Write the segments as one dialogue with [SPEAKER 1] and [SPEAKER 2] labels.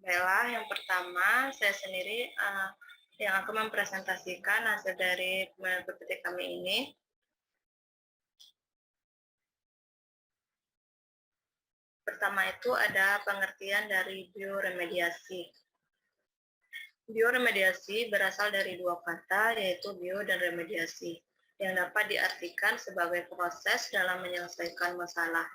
[SPEAKER 1] Baiklah, yang pertama saya sendiri yang akan mempresentasikan hasil dari PPT kami ini. Pertama itu ada pengertian dari bioremediasi. Bioremediasi berasal dari dua kata, yaitu bio dan remediasi, yang dapat diartikan sebagai proses dalam menyelesaikan masalah.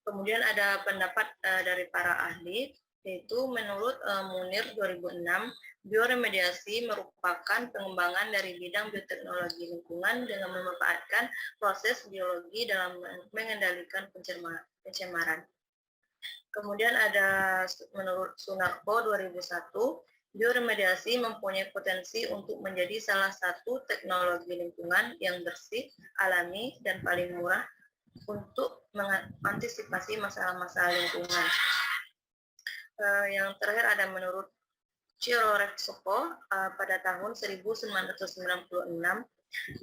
[SPEAKER 1] Kemudian ada pendapat dari para ahli, yaitu menurut Munir 2006, bioremediasi merupakan pengembangan dari bidang bioteknologi lingkungan dengan memanfaatkan proses biologi dalam mengendalikan pencemaran. Kemudian ada menurut Sunarko 2001, bioremediasi mempunyai potensi untuk menjadi salah satu teknologi lingkungan yang bersih, alami, dan paling murah untuk mengantisipasi masalah-masalah lingkungan. Yang terakhir ada menurut Chiroretsoko pada tahun 1996,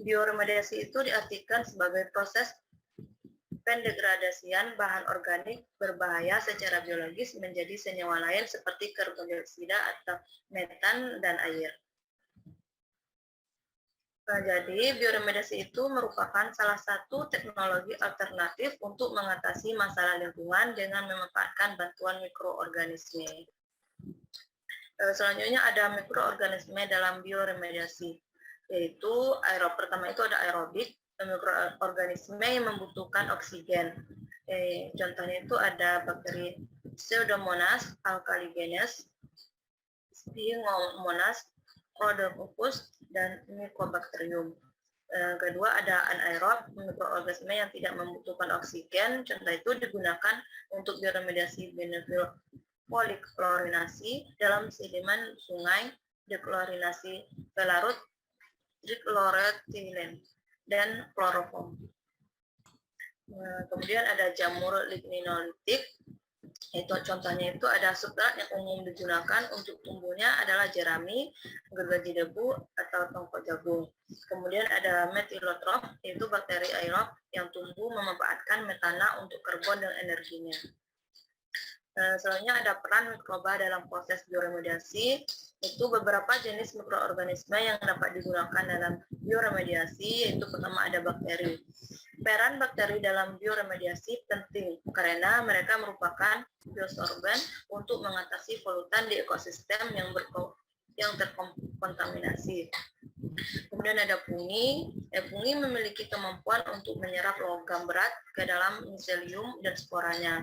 [SPEAKER 1] bioremediasi itu diartikan sebagai proses pendegradasian bahan organik berbahaya secara biologis menjadi senyawa lain seperti karbon dioksida atau metan dan air. Jadi, bioremediasi itu merupakan salah satu teknologi alternatif untuk mengatasi masalah lingkungan dengan memanfaatkan bantuan mikroorganisme. Selanjutnya ada mikroorganisme dalam bioremediasi, yaitu pertama itu ada aerobik, mikroorganisme yang membutuhkan oksigen. Contohnya itu ada bakteri Pseudomonas alkaligenes, Spingomonas, Rhodococcus, dan Mycobacterium. Kedua ada anaerob, mikroorganisme yang tidak membutuhkan oksigen. Contoh itu digunakan untuk bioremediasi benefil poliklorinasi dalam sedimen sungai, deklorinasi pelarut, trichloroethylene, dan kloroform. Kemudian ada jamur ligninolitik, itu contohnya itu ada substrat yang umum digunakan untuk tumbuhnya adalah jerami, gergaji debu, atau tongkol jagung. Kemudian ada metilotrof, yaitu bakteri aerob yang tumbuh memanfaatkan metana untuk karbon dan energinya. Selanjutnya ada peran mikroba dalam proses bioremediasi, itu beberapa jenis mikroorganisme yang dapat digunakan dalam bioremediasi, yaitu pertama ada bakteri. Peran bakteri dalam bioremediasi penting karena mereka merupakan biosorben untuk mengatasi polutan di ekosistem yang terkontaminasi. Kemudian ada fungi. Fungi memiliki kemampuan untuk menyerap logam berat ke dalam miselium dan sporanya.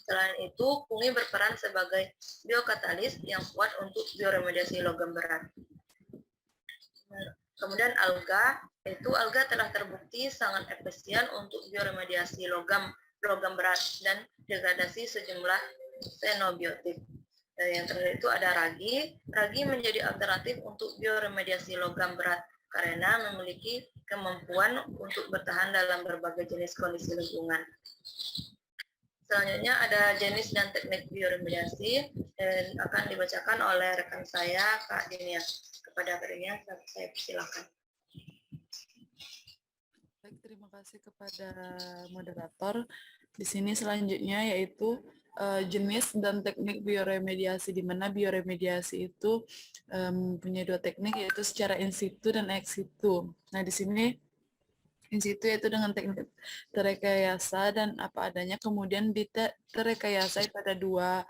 [SPEAKER 1] Selain itu, fungi berperan sebagai biokatalis yang kuat untuk bioremediasi logam berat. Kemudian alga, itu alga telah terbukti sangat efisien untuk bioremediasi logam berat dan degradasi sejumlah xenobiotik. Yang terakhir itu ada ragi. Ragi menjadi alternatif untuk bioremediasi logam berat karena memiliki kemampuan untuk bertahan dalam berbagai jenis kondisi lingkungan. Selanjutnya ada jenis dan teknik bioremediasi dan akan dibacakan oleh rekan saya, Kak Dinia. Kepada Kak Dinia, saya persilakan.
[SPEAKER 2] Baik, terima kasih kepada moderator. Di sini selanjutnya yaitu jenis dan teknik bioremediasi, di mana bioremediasi itu punya dua teknik, yaitu secara in situ dan ex situ. Nah, di sini in situ yaitu dengan teknik terekayasa dan apa adanya, kemudian terekayasa pada dua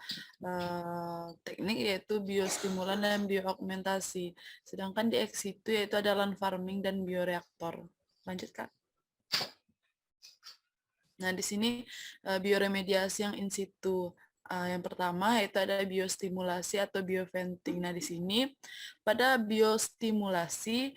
[SPEAKER 2] teknik, yaitu biostimulan dan bioaugmentasi. Sedangkan di ex situ yaitu ada land farming dan bioreaktor. Lanjut, Kak. Nah, di sini bioremediasi yang in situ. Yang pertama yaitu ada biostimulasi atau bioventing. Nah, di sini pada biostimulasi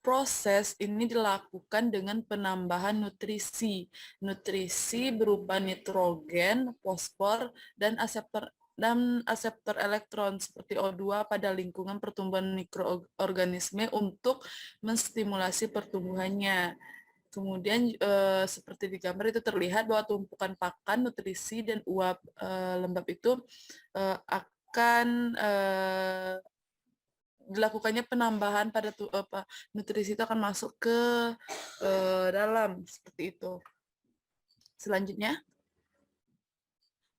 [SPEAKER 2] proses ini dilakukan dengan penambahan nutrisi. Nutrisi berupa nitrogen, fosfor, dan aseptor elektron seperti O2 pada lingkungan pertumbuhan mikroorganisme untuk menstimulasi pertumbuhannya. Kemudian seperti di gambar itu terlihat bahwa tumpukan pakan, nutrisi, dan uap lembab itu akan dilakukannya penambahan pada nutrisi itu akan masuk ke dalam seperti itu. Selanjutnya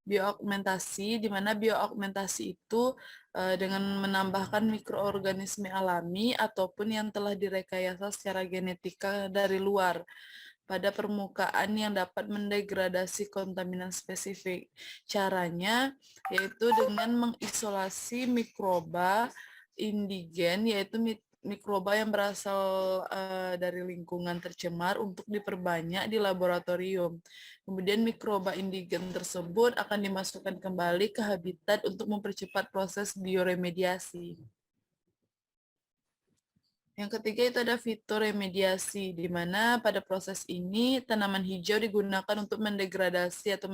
[SPEAKER 2] bioaugmentasi, di mana bioaugmentasi itu dengan menambahkan mikroorganisme alami ataupun yang telah direkayasa secara genetika dari luar pada permukaan yang dapat mendegradasi kontaminan spesifik. Caranya yaitu dengan mengisolasi mikroba indigen, yaitu mikroba yang berasal dari lingkungan tercemar untuk diperbanyak di laboratorium. Kemudian mikroba indigen tersebut akan dimasukkan kembali ke habitat untuk mempercepat proses bioremediasi. Yang ketiga itu ada fitoremediasi, di mana pada proses ini tanaman hijau digunakan untuk mendegradasi atau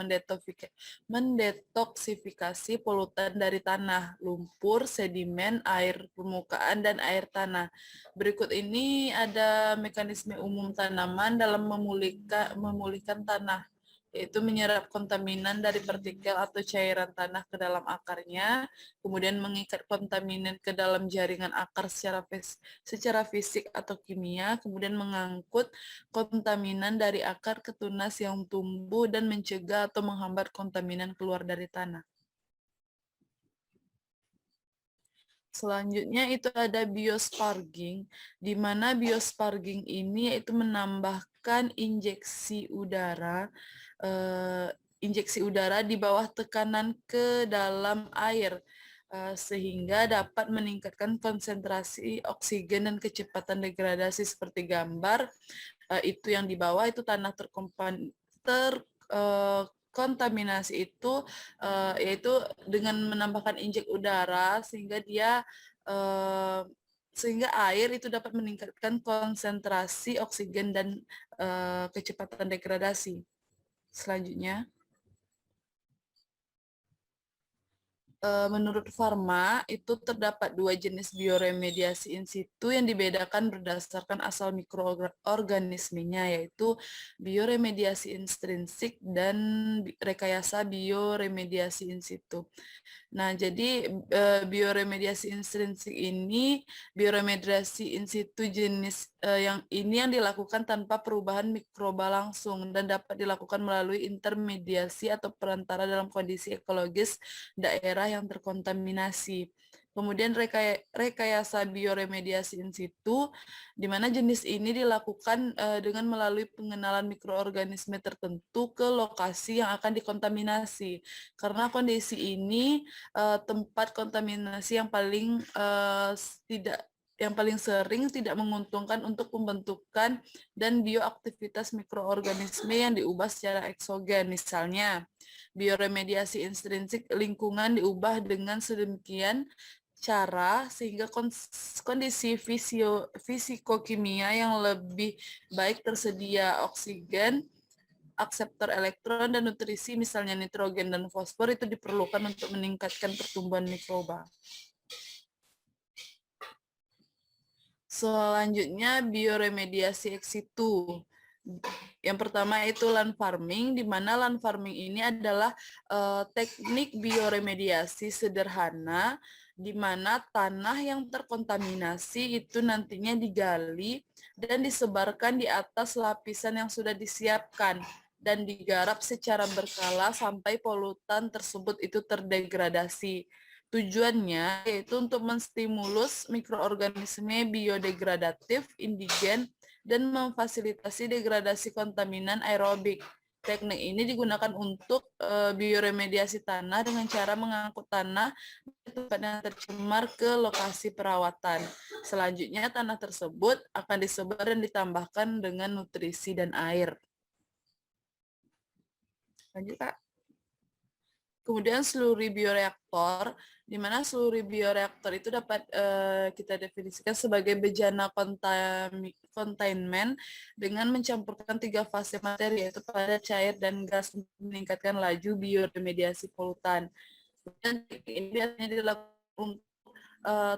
[SPEAKER 2] mendetoksifikasi polutan dari tanah, lumpur, sedimen, air permukaan, dan air tanah. Berikut ini ada mekanisme umum tanaman dalam memulihkan tanah, yaitu menyerap kontaminan dari partikel atau cairan tanah ke dalam akarnya, kemudian mengikat kontaminan ke dalam jaringan akar secara fisik atau kimia, kemudian mengangkut kontaminan dari akar ke tunas yang tumbuh dan mencegah atau menghambat kontaminan keluar dari tanah. Selanjutnya itu ada biosparging, di mana biosparging ini yaitu menambahkan injeksi udara di bawah tekanan ke dalam air sehingga dapat meningkatkan konsentrasi oksigen dan kecepatan degradasi seperti gambar itu yang di bawah itu tanah kontaminasi itu yaitu dengan menambahkan injek udara sehingga air itu dapat meningkatkan konsentrasi oksigen dan kecepatan degradasi. Selanjutnya, menurut Pharma, itu terdapat 2 jenis bioremediasi in situ yang dibedakan berdasarkan asal mikroorganismenya, yaitu bioremediasi intrinsik dan rekayasa bioremediasi in situ. Nah, jadi bioremediasi intrinsik ini, bioremediasi in situ jenis yang dilakukan tanpa perubahan mikroba langsung dan dapat dilakukan melalui intermediasi atau perantara dalam kondisi ekologis daerah yang terkontaminasi. Kemudian rekayasa bioremediasi in situ, di mana jenis ini dilakukan dengan melalui pengenalan mikroorganisme tertentu ke lokasi yang akan dikontaminasi. Karena kondisi ini tempat kontaminasi yang paling sering tidak menguntungkan untuk pembentukan dan bioaktivitas mikroorganisme yang diubah secara eksogen. Misalnya, bioremediasi intrinsik lingkungan diubah dengan sedemikian cara sehingga kondisi fisikokimia yang lebih baik tersedia oksigen, akseptor elektron, dan nutrisi misalnya nitrogen dan fosfor itu diperlukan untuk meningkatkan pertumbuhan mikroba. Selanjutnya bioremediasi ex situ. Yang pertama itu land farming, di mana land farming ini adalah teknik bioremediasi sederhana di mana tanah yang terkontaminasi itu nantinya digali dan disebarkan di atas lapisan yang sudah disiapkan dan digarap secara berkala sampai polutan tersebut itu terdegradasi. Tujuannya yaitu untuk menstimulus mikroorganisme biodegradatif indigen dan memfasilitasi degradasi kontaminan aerobik. Teknik ini digunakan untuk bioremediasi tanah dengan cara mengangkut tanah tempat yang tercemar ke lokasi perawatan. Selanjutnya tanah tersebut akan disebar dan ditambahkan dengan nutrisi dan air. Lanjut, Kak. Kemudian slurry bioreaktor, di mana slurry bioreaktor itu dapat kita definisikan sebagai bejana containment dengan mencampurkan 3 fase materi, yaitu pada cair dan gas untuk meningkatkan laju bioremediasi polutan. Kemudian ini biasanya dilakukan untuk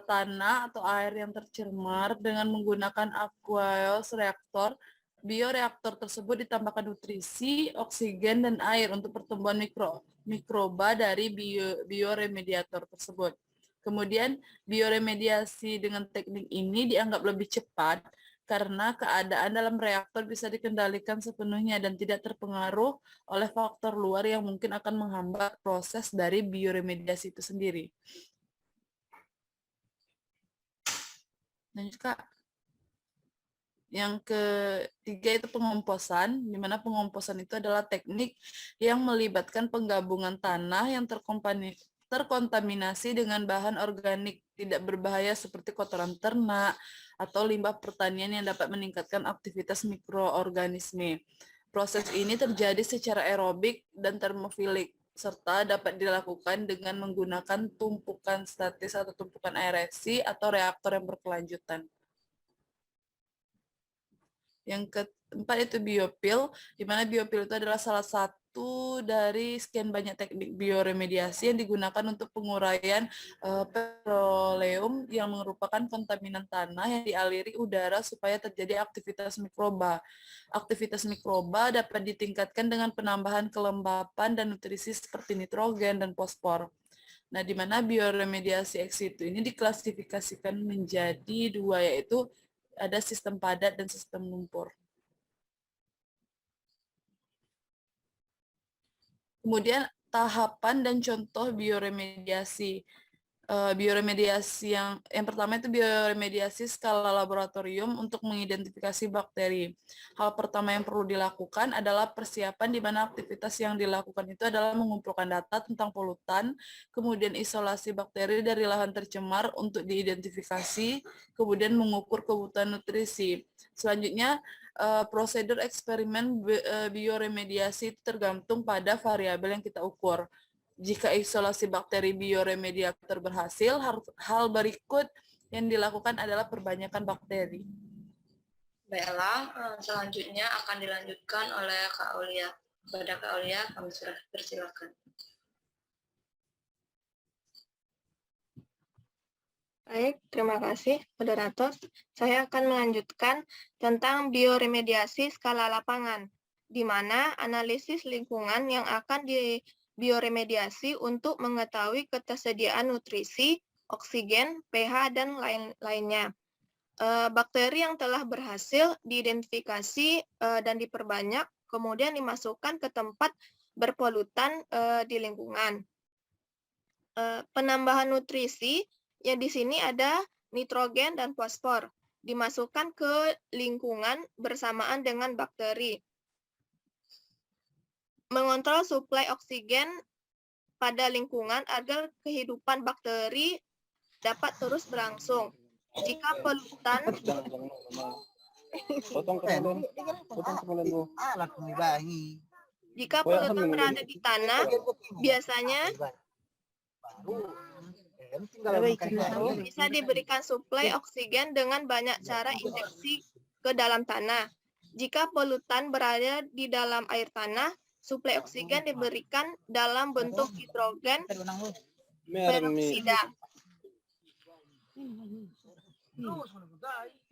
[SPEAKER 2] tanah atau air yang tercemar dengan menggunakan aqueous reaktor. Bioreaktor tersebut ditambahkan nutrisi, oksigen, dan air untuk pertumbuhan mikroba dari bioremediator tersebut. Kemudian bioremediasi dengan teknik ini dianggap lebih cepat karena keadaan dalam reaktor bisa dikendalikan sepenuhnya dan tidak terpengaruh oleh faktor luar yang mungkin akan menghambat proses dari bioremediasi itu sendiri. Lanjut, Kak. Yang ketiga itu pengomposan, di mana pengomposan itu adalah teknik yang melibatkan penggabungan tanah yang terkontaminasi dengan bahan organik tidak berbahaya seperti kotoran ternak atau limbah pertanian yang dapat meningkatkan aktivitas mikroorganisme. Proses ini terjadi secara aerobik dan termofilik, serta dapat dilakukan dengan menggunakan tumpukan statis atau tumpukan aerasi atau reaktor yang berkelanjutan. Yang keempat itu biopil, di mana biopil itu adalah salah satu dari sekian banyak teknik bioremediasi yang digunakan untuk penguraian petroleum yang merupakan kontaminan tanah yang dialiri udara supaya terjadi aktivitas mikroba. Aktivitas mikroba dapat ditingkatkan dengan penambahan kelembapan dan nutrisi seperti nitrogen dan fosfor. Nah, di mana bioremediasi ex situ ini diklasifikasikan menjadi dua, yaitu ada sistem padat dan sistem lumpur. Kemudian tahapan dan contoh bioremediasi. Bioremediasi yang pertama itu bioremediasi skala laboratorium untuk mengidentifikasi bakteri. Hal pertama yang perlu dilakukan adalah persiapan di mana aktivitas yang dilakukan itu adalah mengumpulkan data tentang polutan, kemudian isolasi bakteri dari lahan tercemar untuk diidentifikasi, kemudian mengukur kebutuhan nutrisi. Selanjutnya, prosedur eksperimen bioremediasi tergantung pada variabel yang kita ukur. Jika isolasi bakteri bioremediator berhasil, hal berikut yang dilakukan adalah perbanyakan bakteri.
[SPEAKER 1] Baiklah, selanjutnya akan dilanjutkan oleh Kak Aulia. Kepada Kak Aulia, kami sudah persilakan.
[SPEAKER 3] Baik, terima kasih, moderator. Saya akan melanjutkan tentang bioremediasi skala lapangan, di mana analisis lingkungan yang akan bioremediasi untuk mengetahui ketersediaan nutrisi, oksigen, pH, dan lain-lainnya. Bakteri yang telah berhasil diidentifikasi dan diperbanyak, kemudian dimasukkan ke tempat berpolutan di lingkungan. Penambahan nutrisi, yang di sini ada nitrogen dan fosfor, dimasukkan ke lingkungan bersamaan dengan bakteri. Mengontrol suplai oksigen pada lingkungan agar kehidupan bakteri dapat terus berlangsung. Jika polutan berada di tanah, biasanya bisa diberikan suplai oksigen dengan banyak cara injeksi ke dalam tanah. Jika polutan berada di dalam air tanah, suplai oksigen diberikan dalam bentuk hidrogen peroksida.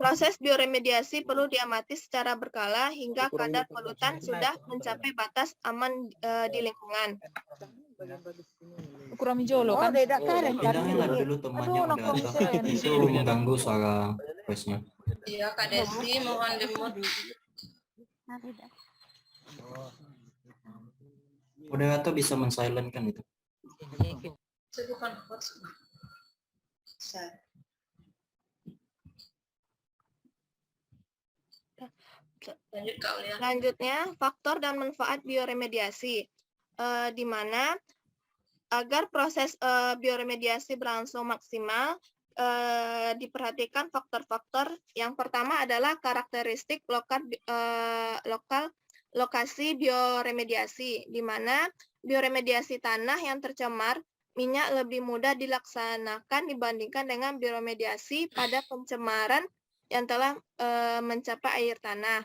[SPEAKER 3] Proses bioremediasi perlu diamati secara berkala hingga kadar polutan sudah mencapai batas aman di lingkungan.
[SPEAKER 2] Kurang jolo kan?
[SPEAKER 4] Pindangin lah dulu temannya moderator. Itu mengganggu suara voice-nya.
[SPEAKER 1] Iya, Kak Desi, mohon di-mute.
[SPEAKER 4] Moderator bisa men-silent-kan itu.
[SPEAKER 1] Saya bukan host. Saya. Lanjut, Kak Aulia.
[SPEAKER 3] Selanjutnya, faktor dan manfaat bioremediasi, di mana agar proses bioremediasi berlangsung maksimal, diperhatikan faktor-faktor. Yang pertama adalah karakteristik lokasi bioremediasi, di mana bioremediasi tanah yang tercemar minyak lebih mudah dilaksanakan dibandingkan dengan bioremediasi pada pencemaran yang telah mencapai air tanah.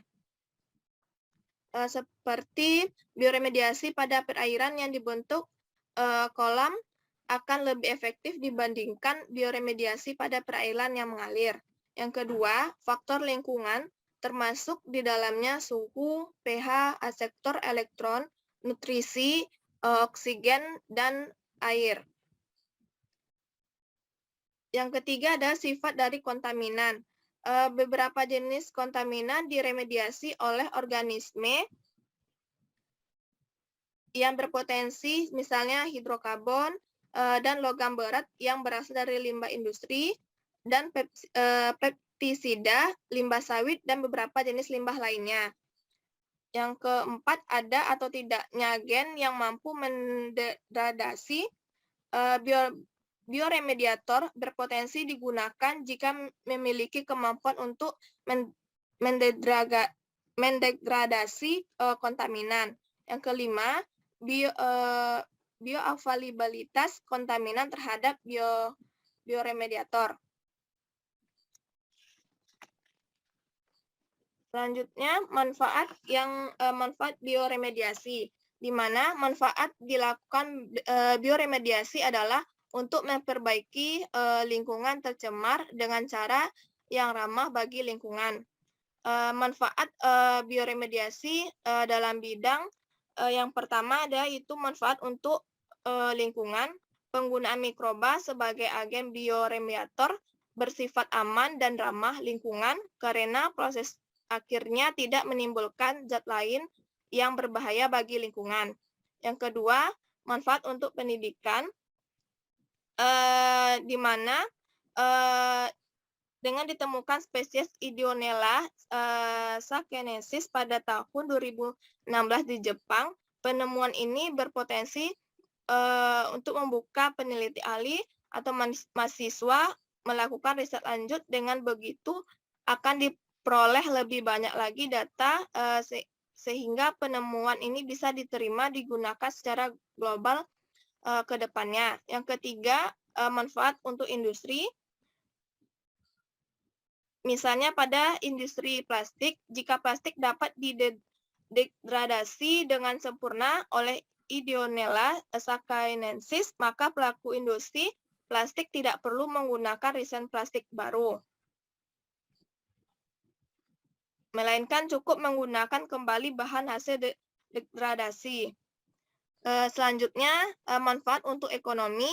[SPEAKER 3] Seperti bioremediasi pada perairan yang dibentuk kolam akan lebih efektif dibandingkan bioremediasi pada perairan yang mengalir. Yang kedua, faktor lingkungan termasuk di dalamnya suhu, pH, aseptor elektron, nutrisi, oksigen, dan air. Yang ketiga adalah sifat dari kontaminan. beberapa jenis kontaminan diremediasi oleh organisme yang berpotensi, misalnya hidrokarbon dan logam berat yang berasal dari limbah industri, dan pestisida, limbah sawit, dan beberapa jenis limbah lainnya. Yang keempat, ada atau tidaknya gen yang mampu mendegradasi. Bioremediator berpotensi digunakan jika memiliki kemampuan untuk mendegradasi kontaminan. Yang kelima, bioavailabilitas kontaminan terhadap bioremediator. Selanjutnya, manfaat bioremediasi, di mana manfaat dilakukan bioremediasi adalah untuk memperbaiki lingkungan tercemar dengan cara yang ramah bagi lingkungan. Manfaat bioremediasi dalam bidang yang pertama ada itu manfaat untuk lingkungan. Penggunaan mikroba sebagai agen bioremediator bersifat aman dan ramah lingkungan karena proses akhirnya tidak menimbulkan zat lain yang berbahaya bagi lingkungan. Yang kedua, manfaat untuk pendidikan, di mana dengan ditemukan spesies Ideonella sakenensis pada tahun 2016 di Jepang, penemuan ini berpotensi untuk membuka peneliti ahli atau mahasiswa melakukan riset lanjut. Dengan begitu akan diperoleh lebih banyak lagi data sehingga penemuan ini bisa diterima digunakan secara global ke depannya. Yang ketiga, manfaat untuk industri. Misalnya pada industri plastik, jika plastik dapat didegradasi dengan sempurna oleh Ideonella sakenensis, maka pelaku industri plastik tidak perlu menggunakan resin plastik baru, melainkan cukup menggunakan kembali bahan hasil degradasi. Selanjutnya, manfaat untuk ekonomi.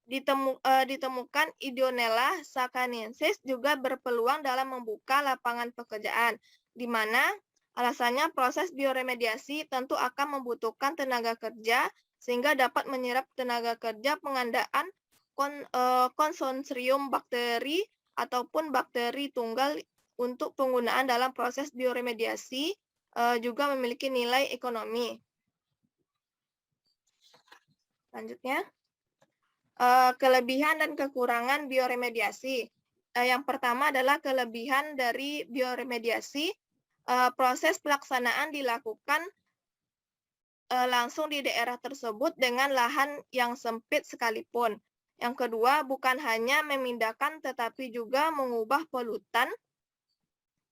[SPEAKER 3] Ditemukan Ideonella sakenensis juga berpeluang dalam membuka lapangan pekerjaan, di mana alasannya proses bioremediasi tentu akan membutuhkan tenaga kerja, sehingga dapat menyerap tenaga kerja pengandaan konsorsium bakteri ataupun bakteri tunggal untuk penggunaan dalam proses bioremediasi, juga memiliki nilai ekonomi. Selanjutnya, kelebihan dan kekurangan bioremediasi. Yang pertama adalah kelebihan dari bioremediasi. Proses pelaksanaan dilakukan langsung di daerah tersebut dengan lahan yang sempit sekalipun. Yang kedua, bukan hanya memindahkan tetapi juga mengubah polutan.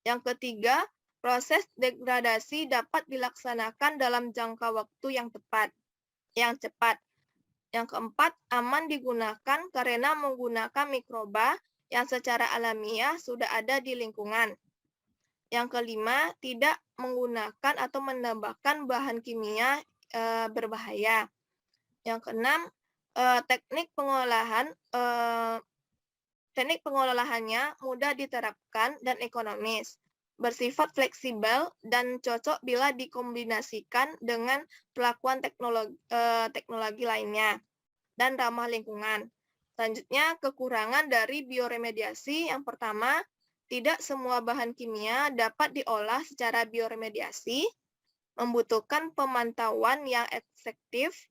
[SPEAKER 3] Yang ketiga, proses degradasi dapat dilaksanakan dalam jangka waktu yang cepat. Yang keempat, aman digunakan karena menggunakan mikroba yang secara alamiah sudah ada di lingkungan. Yang kelima, tidak menggunakan atau menambahkan bahan kimia berbahaya. Yang keenam, teknik pengolahannya mudah diterapkan dan ekonomis, bersifat fleksibel dan cocok bila dikombinasikan dengan pelakuan teknologi lainnya, dan ramah lingkungan. Selanjutnya, kekurangan dari bioremediasi. Yang pertama, tidak semua bahan kimia dapat diolah secara bioremediasi, membutuhkan pemantauan yang efektif,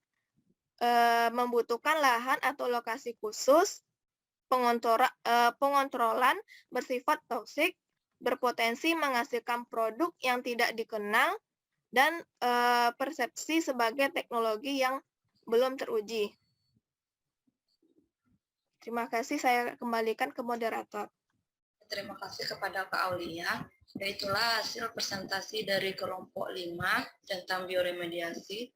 [SPEAKER 3] membutuhkan lahan atau lokasi khusus, pengontrolan bersifat toksik, berpotensi menghasilkan produk yang tidak dikenal, dan persepsi sebagai teknologi yang belum teruji. Terima kasih, saya kembalikan ke moderator.
[SPEAKER 1] Terima kasih kepada Kak Aulia. Dan itulah hasil presentasi dari kelompok 5 tentang bioremediasi.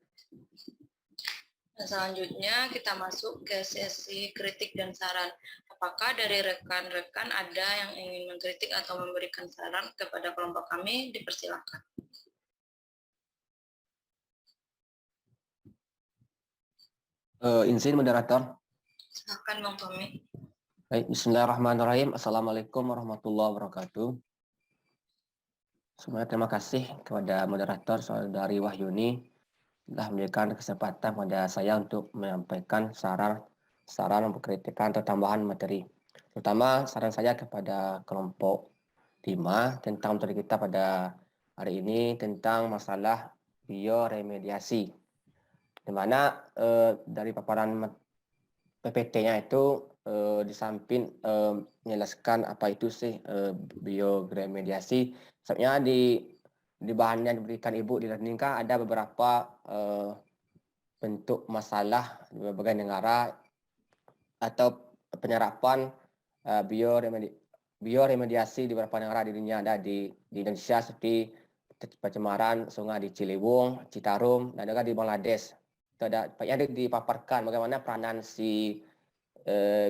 [SPEAKER 1] Dan selanjutnya kita masuk ke sesi kritik dan saran. Apakah dari rekan-rekan ada yang ingin mengkritik atau memberikan saran kepada kelompok kami? Dipersilakan.
[SPEAKER 5] Izin moderator.
[SPEAKER 1] Silakan Bang Tommy.
[SPEAKER 5] Baik, bismillahirrahmanirrahim. Assalamualaikum warahmatullahi wabarakatuh. Semuanya terima kasih kepada moderator Saudari Wahyuni telah memberikan kesempatan kepada saya untuk menyampaikan saran kritikan atau tambahan materi. Terutama saran saya kepada kelompok 5 tentang materi kita pada hari ini tentang masalah bioremediasi. Di mana dari paparan PPT-nya itu di samping menjelaskan apa itu sih bioremediasi, sebenarnya di bahan yang diberikan Ibu di learning kan ada beberapa bentuk masalah di berbagai negara atau penyerapan bioremediasi di beberapa negara di dunia. Ada di Indonesia seperti pencemaran sungai di Ciliwung, Citarum, dan juga di Bangladesh. Itu ada yang dipaparkan bagaimana peranan si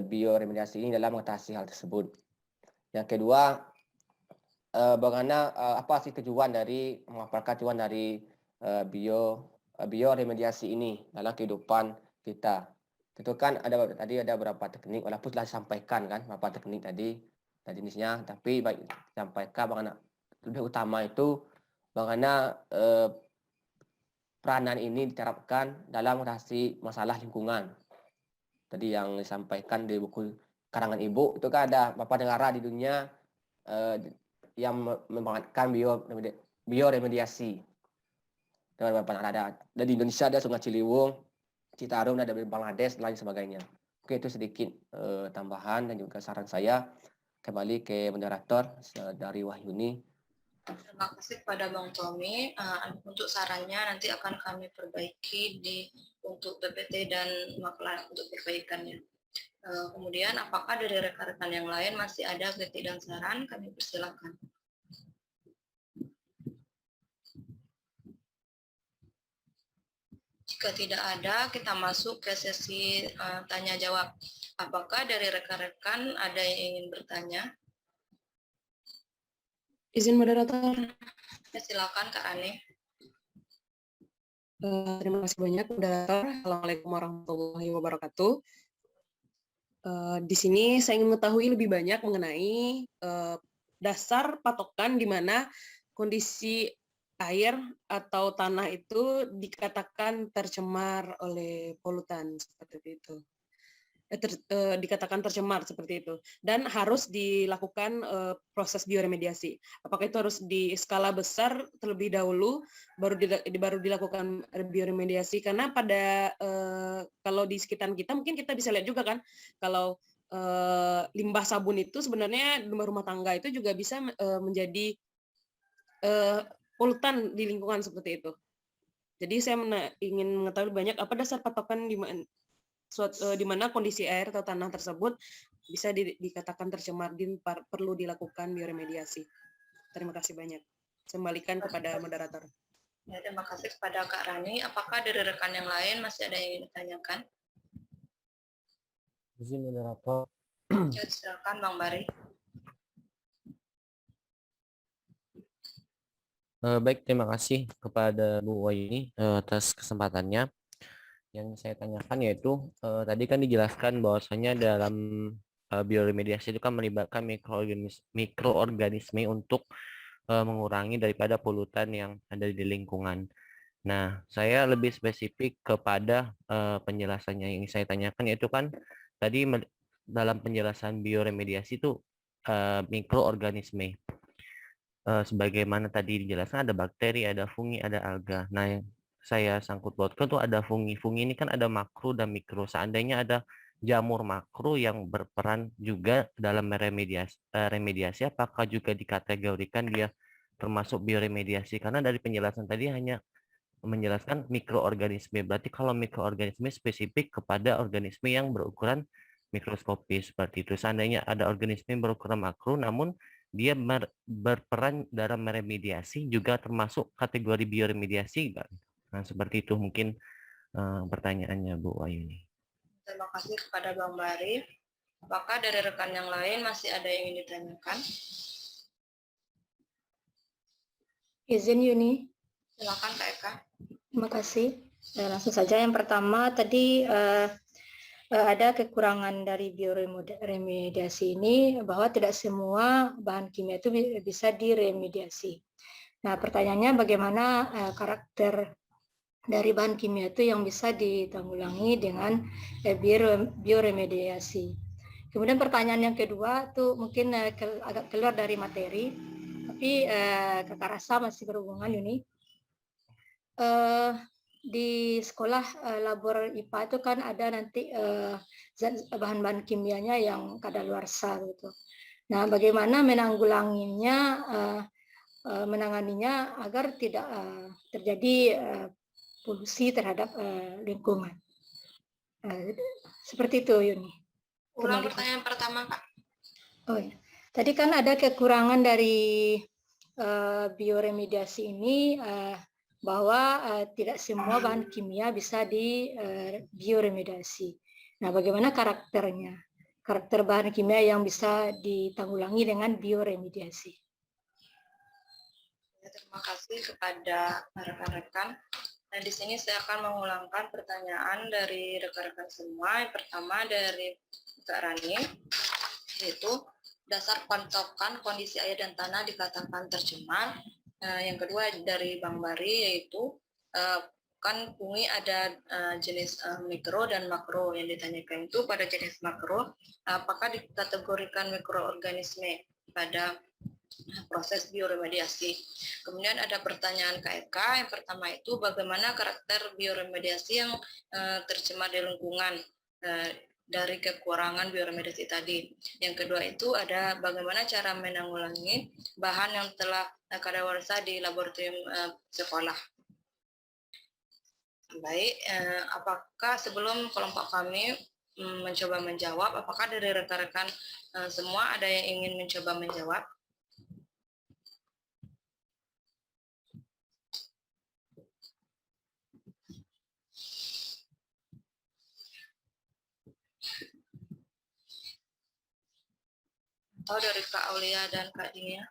[SPEAKER 5] bioremediasi ini dalam mengatasi hal tersebut. Yang kedua, bagaimana apa sih tujuan dari memaparkan tujuan dari bioremediasi ini dalam kehidupan kita. Tentu kan tadi ada beberapa teknik, walaupun telah disampaikan kan beberapa teknik tadi jenisnya, tapi baik disampaikan bagaimana lebih utama itu bagaimana peranan ini diterapkan dalam mengatasi masalah lingkungan. Tadi yang disampaikan di buku karangan Ibu itu kan ada beberapa negara di dunia yang memanfaatkan bioremediasi. Dan beberapa ada di Indonesia ada Sungai Ciliwung, Citarum, ada di Bangladesh, dan lain sebagainya. Oke, itu sedikit tambahan dan juga saran saya. Kembali ke moderator dari Wahyuni.
[SPEAKER 1] Terima kasih kepada Bang Tommy. Untuk sarannya nanti akan kami perbaiki untuk PPT dan makalah untuk perbaikannya. Kemudian apakah dari rekan-rekan yang lain masih ada kritik dan saran? Kami persilakan. Jika tidak ada, kita masuk ke sesi tanya jawab. Apakah dari rekan-rekan ada yang ingin bertanya?
[SPEAKER 6] Izin moderator.
[SPEAKER 1] Ya, silakan Kak Rani.
[SPEAKER 6] Terima kasih banyak moderator. Assalamualaikum warahmatullahi wabarakatuh. Di sini saya ingin mengetahui lebih banyak mengenai dasar patokan di mana kondisi air atau tanah itu dikatakan tercemar oleh polutan seperti itu. Dikatakan tercemar seperti itu dan harus dilakukan proses bioremediasi. Apakah itu harus di skala besar terlebih dahulu baru dilakukan bioremediasi? Karena pada kalau di sekitar kita mungkin kita bisa lihat juga kan kalau limbah sabun itu sebenarnya limbah rumah tangga itu juga bisa menjadi polutan di lingkungan seperti itu. Jadi saya ingin mengetahui banyak apa dasar patokan di mana kondisi air atau tanah tersebut bisa dikatakan tercemar dan perlu dilakukan bioremediasi. Terima kasih banyak. Saya kembalikan kepada moderator.
[SPEAKER 1] Ya, terima kasih kepada Kak Rani. Apakah dari rekan yang lain masih ada yang ingin ditanyakan?
[SPEAKER 7] Izin moderator.
[SPEAKER 1] Ya, silakan Bang Bari.
[SPEAKER 7] Baik, terima kasih kepada Bu Wahyuni atas kesempatannya. Yang saya tanyakan yaitu tadi kan dijelaskan bahwasanya dalam bioremediasi itu kan melibatkan mikroorganisme untuk mengurangi daripada polutan yang ada di lingkungan. Nah, saya lebih spesifik kepada penjelasannya yang saya tanyakan yaitu kan tadi dalam penjelasan bioremediasi itu mikroorganisme. Sebagaimana tadi dijelaskan ada bakteri, ada fungi, ada alga. Nah, yang saya sangkut pautkan tuh ada fungi. Fungi ini kan ada makro dan mikro. Seandainya ada jamur makro yang berperan juga dalam remediasi, apakah juga dikategorikan dia termasuk bioremediasi? Karena dari penjelasan tadi hanya menjelaskan mikroorganisme. Berarti kalau mikroorganisme spesifik kepada organisme yang berukuran mikroskopis seperti itu. Seandainya ada organisme yang berukuran makro, namun dia berperan dalam meremediasi juga termasuk kategori bioremediasi. Nah, seperti itu mungkin pertanyaannya Bu Wahyuni.
[SPEAKER 1] Terima kasih kepada Bang Bari. Apakah dari rekan yang lain masih ada yang ingin ditanyakan?
[SPEAKER 8] Izin Yuni.
[SPEAKER 1] Silakan Kak Eka.
[SPEAKER 8] Terima kasih. Langsung saja yang pertama tadi ada kekurangan dari bioremediasi ini bahwa tidak semua bahan kimia itu bisa diremediasi. Nah, pertanyaannya bagaimana karakter dari bahan kimia itu yang bisa ditanggulangi dengan bioremediasi. Kemudian pertanyaan yang kedua itu mungkin agak keluar dari materi, tapi kakak rasa masih berhubungan ini. Di sekolah labor IPA itu kan ada nanti bahan-bahan kimianya yang kadaluarsa gitu. Nah, bagaimana menanganinya agar tidak terjadi polusi terhadap lingkungan. Seperti itu, Yuni.
[SPEAKER 1] Ulang pertanyaan pertama, Kak.
[SPEAKER 8] Oh ya. Tadi kan ada kekurangan dari bioremediasi ini bahwa tidak semua bahan kimia bisa di bioremediasi. Nah, bagaimana karakternya? Karakter bahan kimia yang bisa ditanggulangi dengan bioremediasi.
[SPEAKER 1] Terima kasih kepada rekan-rekan. Dan di sini saya akan mengulangkan pertanyaan dari rekan-rekan semua. Yang pertama dari Kak Rani, yaitu dasar patokan kondisi air dan tanah dikatakan tercemar. Yang kedua dari Bang Bari, yaitu kan bumi ada jenis mikro dan makro. Yang ditanyakan itu pada jenis makro, apakah dikategorikan mikroorganisme pada proses bioremediasi. Kemudian ada pertanyaan KFK. Yang pertama itu bagaimana karakter bioremediasi yang tercemar di lingkungan dari kekurangan bioremediasi tadi. Yang kedua itu ada bagaimana cara menanggulangi bahan yang telah kadaluarsa di laboratorium sekolah. Baik, apakah sebelum kelompok kami mencoba menjawab, apakah dari rekan-rekan semua ada yang ingin mencoba menjawab? Atau dari Kak Aulia dan Kak Dinia?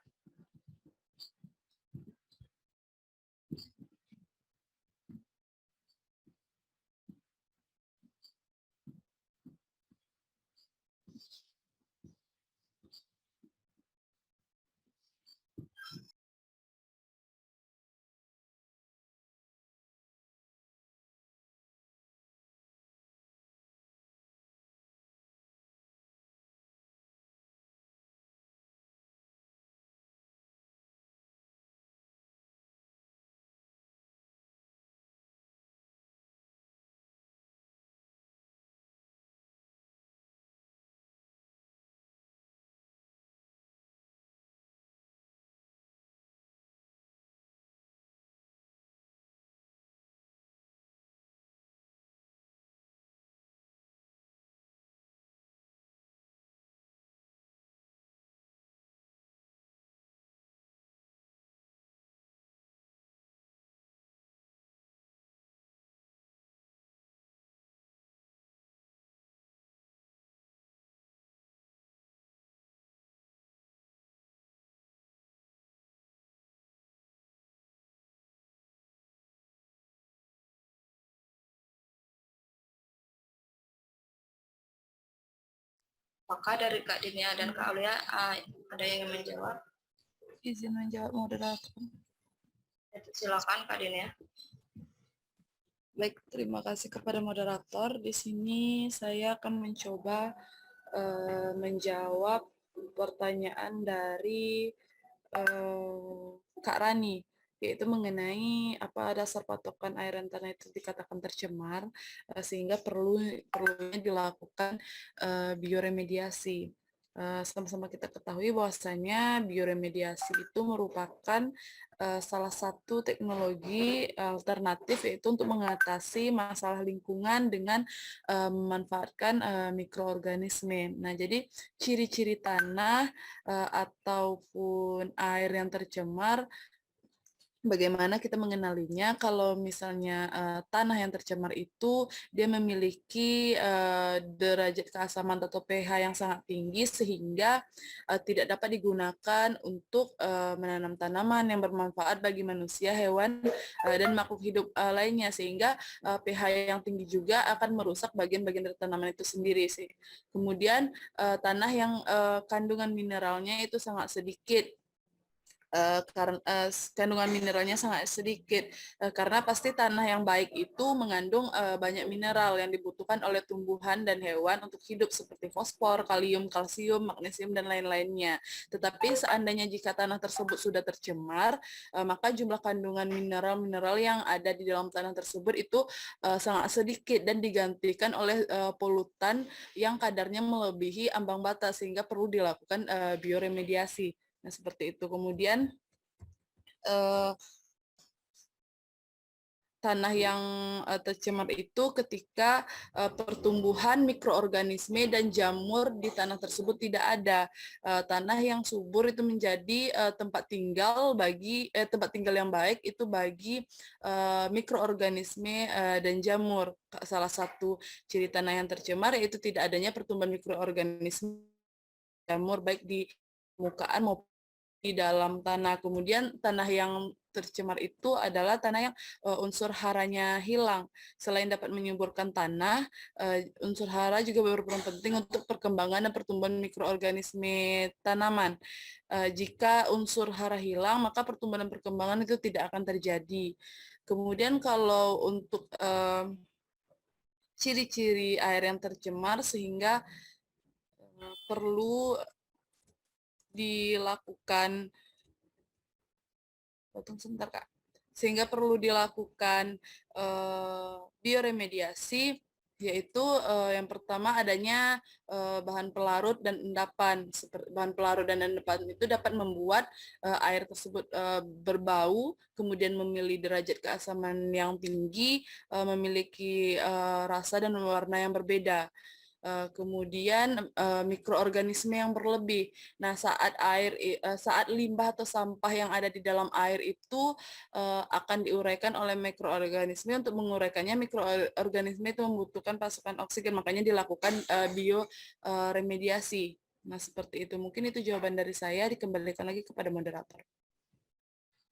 [SPEAKER 1] Apakah dari Kak Dinia dan Kak Aulia ada yang ingin menjawab?
[SPEAKER 2] Izin menjawab moderator.
[SPEAKER 1] Silakan Kak Dinia.
[SPEAKER 2] Baik, terima kasih kepada moderator. Di sini saya akan mencoba menjawab pertanyaan dari Kak Rani, yaitu mengenai apa dasar patokan air dan tanah itu dikatakan tercemar, sehingga perlunya dilakukan bioremediasi. Sama-sama kita ketahui bahwasanya bioremediasi itu merupakan salah satu teknologi alternatif, yaitu untuk mengatasi masalah lingkungan dengan memanfaatkan mikroorganisme. Nah, jadi ciri-ciri tanah ataupun air yang tercemar Bagaimana kita mengenalinya? Kalau misalnya tanah yang tercemar itu dia memiliki derajat keasaman atau pH yang sangat tinggi sehingga tidak dapat digunakan untuk menanam tanaman yang bermanfaat bagi manusia, hewan, dan makhluk hidup lainnya, sehingga pH yang tinggi juga akan merusak bagian-bagian dari tanaman itu sendiri sih. Kemudian tanah yang kandungan mineralnya itu sangat sedikit, karena kandungan mineralnya sangat sedikit, karena pasti tanah yang baik itu mengandung banyak mineral yang dibutuhkan oleh tumbuhan dan hewan untuk hidup seperti fosfor, kalium, kalsium, magnesium, dan lain-lainnya. Tetapi seandainya jika tanah tersebut sudah tercemar, maka jumlah kandungan mineral-mineral yang ada di dalam tanah tersebut itu sangat sedikit dan digantikan oleh polutan yang kadarnya melebihi ambang batas, sehingga perlu dilakukan bioremediasi. Nah, seperti itu. Kemudian tanah yang tercemar itu ketika pertumbuhan mikroorganisme dan jamur di tanah tersebut tidak ada. Tanah yang subur itu menjadi tempat tinggal yang baik itu bagi mikroorganisme dan jamur. Salah satu ciri tanah yang tercemar yaitu tidak adanya pertumbuhan mikroorganisme jamur baik di permukaan maupun di dalam tanah. Kemudian tanah yang tercemar itu adalah tanah yang unsur haranya hilang. Selain dapat menyuburkan tanah, unsur hara juga berperan penting untuk perkembangan dan pertumbuhan mikroorganisme tanaman. Jika unsur hara hilang, maka pertumbuhan dan perkembangan itu tidak akan terjadi. Kemudian kalau untuk ciri-ciri air yang tercemar sehingga perlu dilakukan sehingga perlu dilakukan bioremediasi, yaitu yang pertama adanya bahan pelarut dan endapan. Bahan pelarut dan endapan itu dapat membuat air tersebut berbau, kemudian memiliki derajat keasaman yang tinggi, memiliki rasa dan warna yang berbeda. Kemudian mikroorganisme yang berlebih. Nah, saat limbah atau sampah yang ada di dalam air itu akan diuraikan oleh mikroorganisme. Untuk menguraikannya, mikroorganisme itu membutuhkan pasokan oksigen, makanya dilakukan bioremediasi. Nah, seperti itu. Mungkin itu jawaban dari saya, dikembalikan lagi kepada moderator.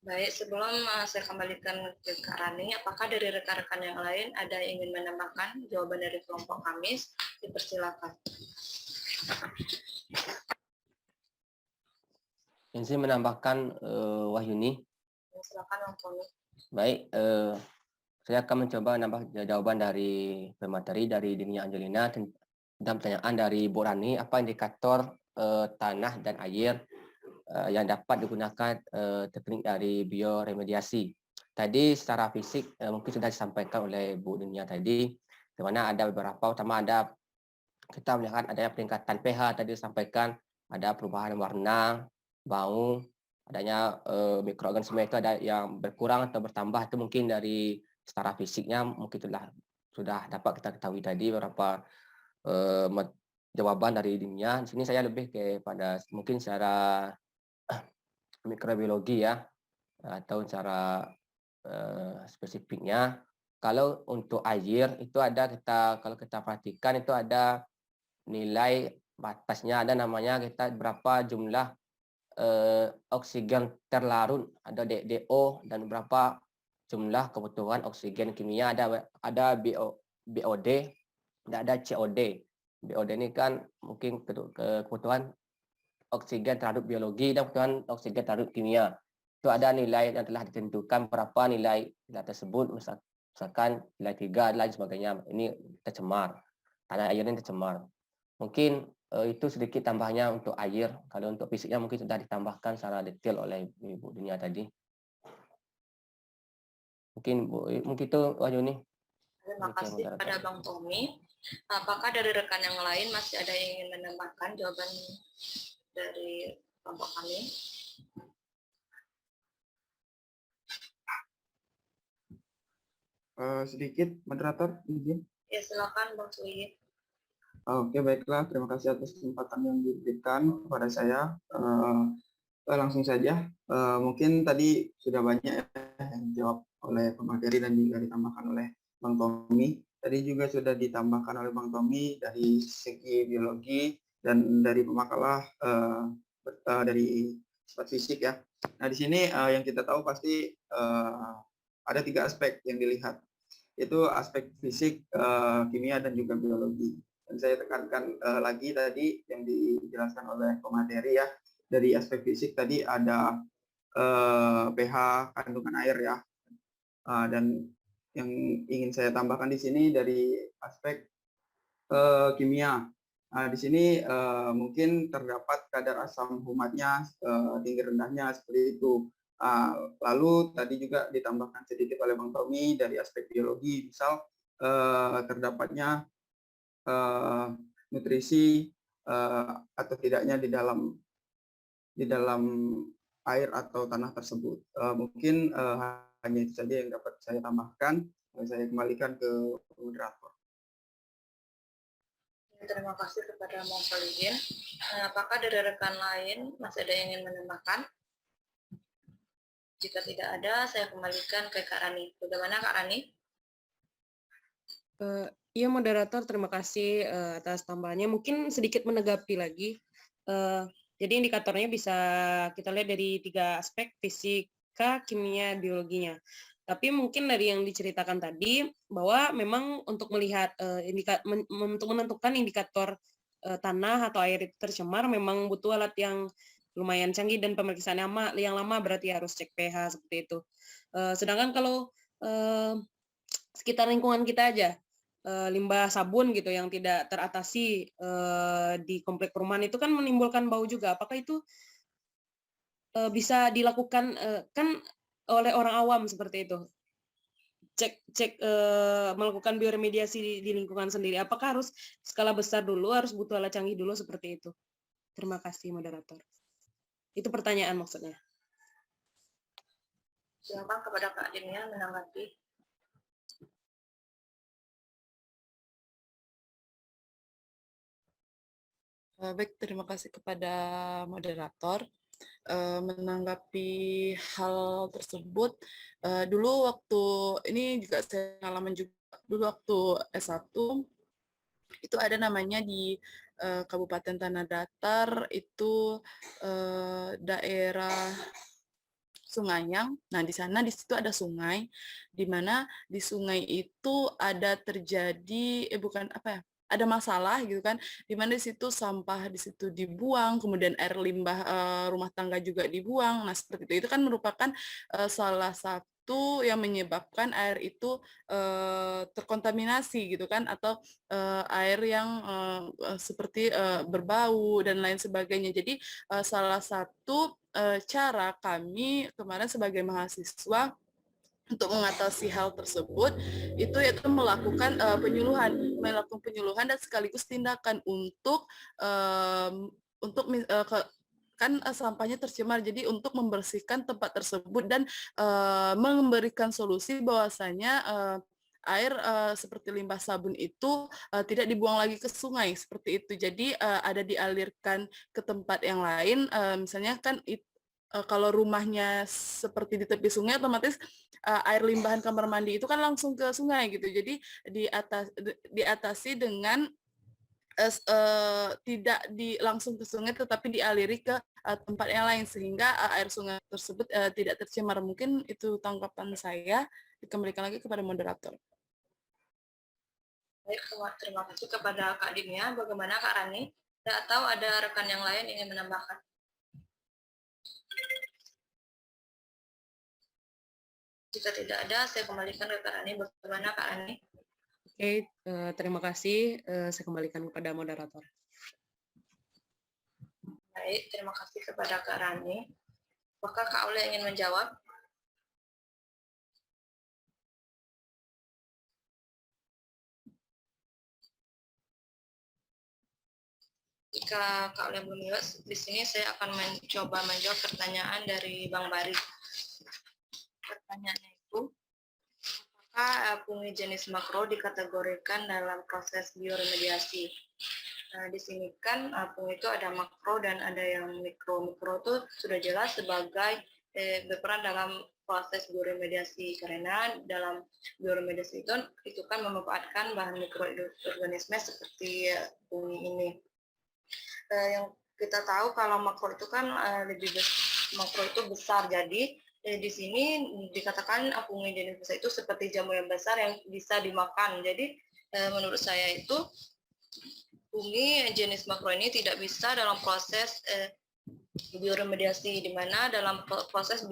[SPEAKER 1] Baik, sebelum saya kembalikan ke Kak Rani, apakah dari rekan-rekan yang lain ada yang ingin menambahkan jawaban dari kelompok Kamis? Dipersilakan.
[SPEAKER 5] Yang saya menambahkan Wahyuni.
[SPEAKER 1] Silakan, Bang Tommy.
[SPEAKER 5] Baik, saya akan mencoba menambah jawaban dari pemateri dari Dinia Angelina dan pertanyaan dari Bu Rani, apa indikator tanah dan air yang dapat digunakan teknik dari bioremediasi. Tadi secara fisik mungkin sudah disampaikan oleh Bu Dinia tadi, di mana ada beberapa, utama ada kita melihat adanya peningkatan pH tadi disampaikan, ada perubahan warna, bau, adanya mikroorganisme itu ada yang berkurang atau bertambah, itu mungkin dari secara fisiknya mungkin sudah dapat kita ketahui tadi beberapa jawaban dari Dinia. Di sini saya lebih kepada mungkin secara mikrobiologi ya, atau secara spesifiknya. Kalau untuk air itu ada kalau kita perhatikan itu ada nilai batasnya, ada namanya kita berapa jumlah oksigen terlarut, ada DO, dan berapa jumlah kebutuhan oksigen kimia, ada BOD, tidak ada COD. BOD ini kan mungkin kebutuhan oksigen terhadap biologi dan kebutuhan oksigen terhadap kimia. Itu ada nilai yang telah ditentukan berapa nilai tersebut, misalkan nilai 3 dan lain sebagainya. Ini tercemar, tanah air ini tercemar. Mungkin itu sedikit tambahnya untuk air. Kalau untuk fisiknya mungkin sudah ditambahkan secara detail oleh Ibu Dinia tadi. Mungkin itu Wahyuni.
[SPEAKER 1] Terima kasih kepada Bang Tommy. Apakah dari rekan yang lain masih ada yang ingin menambahkan jawaban dari kelompok kami?
[SPEAKER 9] Sedikit, moderator, izin.
[SPEAKER 1] Ya, silakan Bang Suyi.
[SPEAKER 9] Oke, baiklah. Terima kasih atas kesempatan yang diberikan kepada saya. Langsung saja, mungkin tadi sudah banyak dijawab oleh pemateri dan juga ditambahkan oleh Bang Tommy. Tadi juga sudah ditambahkan oleh Bang Tommy dari segi biologi dan dari pemakalah dari sifat fisik ya. Nah di sini yang kita tahu pasti ada 3 aspek yang dilihat, yaitu aspek fisik, kimia dan juga biologi. Dan saya tekankan lagi tadi yang dijelaskan oleh pemateri ya, dari aspek fisik tadi ada pH kandungan air ya, dan yang ingin saya tambahkan di sini dari aspek kimia. Di sini mungkin terdapat kadar asam humatnya tinggi rendahnya seperti itu. Lalu tadi juga ditambahkan sedikit oleh Bang Tommy dari aspek biologi, misal terdapatnya nutrisi atau tidaknya di dalam air atau tanah tersebut. Mungkin hanya itu saja yang dapat saya tambahkan. Saya kembalikan ke moderator.
[SPEAKER 1] Terima kasih kepada Bang Solihin. Apakah dari rekan lain masih ada yang ingin menambahkan? Jika tidak ada, saya kembalikan ke Kak Rani. Bagaimana Kak Rani?
[SPEAKER 6] Iya moderator, terima kasih atas tambahannya. Mungkin sedikit menanggapi lagi. Jadi indikatornya bisa kita lihat dari 3 aspek, fisika, kimia, biologinya. Tapi mungkin dari yang diceritakan tadi, bahwa memang untuk melihat, untuk menentukan indikator tanah atau air itu tercemar, memang butuh alat yang lumayan canggih dan pemeriksaan yang lama, berarti harus cek pH seperti itu. Sedangkan kalau sekitar lingkungan kita aja, limbah sabun gitu yang tidak teratasi di komplek perumahan itu kan menimbulkan bau juga. Apakah itu bisa dilakukan kan oleh orang awam seperti itu? Cek melakukan bioremediasi di lingkungan sendiri. Apakah harus skala besar dulu, harus butuh alat canggih dulu seperti itu? Terima kasih moderator. Itu pertanyaan maksudnya.
[SPEAKER 1] Silakan kepada Kak Dinia menanggapi.
[SPEAKER 2] Baik, terima kasih kepada moderator. Menanggapi hal tersebut, dulu waktu ini juga saya pengalaman juga, dulu waktu S1 itu ada namanya di Kabupaten Tanah Datar itu daerah Sungaiang. Nah, di sana di situ ada sungai, di mana di sungai itu ada terjadi bukan apa ya? Ada masalah gitu kan, di mana di situ sampah di situ dibuang, kemudian air limbah rumah tangga juga dibuang. Nah, seperti itu. Itu kan merupakan salah satu yang menyebabkan air itu terkontaminasi gitu kan, atau air yang seperti berbau dan lain sebagainya. Jadi salah satu cara kami kemarin sebagai mahasiswa untuk mengatasi hal tersebut itu yaitu melakukan penyuluhan dan sekaligus tindakan untuk kan sampahnya tercemar, jadi untuk membersihkan tempat tersebut dan memberikan solusi bahwasanya air seperti limbah sabun itu tidak dibuang lagi ke sungai seperti itu. Jadi ada dialirkan ke tempat yang lain. Misalnya kan kalau rumahnya seperti di tepi sungai, otomatis air limbahan kamar mandi itu kan langsung ke sungai gitu. Jadi diatasi dengan tidak langsung ke sungai, tetapi dialiri ke tempat yang lain sehingga air sungai tersebut tidak tercemar. Mungkin itu tanggapan saya. Dikembalikan lagi kepada moderator.
[SPEAKER 1] Baik, terima kasih kepada Kak Dinia. Bagaimana Kak Rani? Atau ada rekan yang lain ingin menambahkan? Jika tidak ada, saya kembalikan ke Kak Rani. Bagaimana Kak Rani?
[SPEAKER 6] Oke, terima kasih. Saya kembalikan kepada moderator.
[SPEAKER 1] Baik, terima kasih kepada Kak Rani. Apakah Kak Ule ingin menjawab? Jika Kak Ule belum menjawab, di sini saya akan mencoba menjawab pertanyaan dari Bang Bari. Pertanyaannya itu, apakah pungi jenis makro dikategorikan dalam proses bioremediasi? Nah, di sini kan pungi itu ada makro dan ada yang mikro. Mikro itu sudah jelas sebagai berperan dalam proses bioremediasi, karena dalam bioremediasi itu kan memanfaatkan bahan mikroorganisme seperti fungi ini. Yang kita tahu kalau makro itu kan makro itu besar, jadi di sini dikatakan fungi jenis besar itu seperti jamur yang besar yang bisa dimakan. Jadi menurut saya itu fungi jenis makro ini tidak bisa dalam proses bioremediasi, di mana dalam proses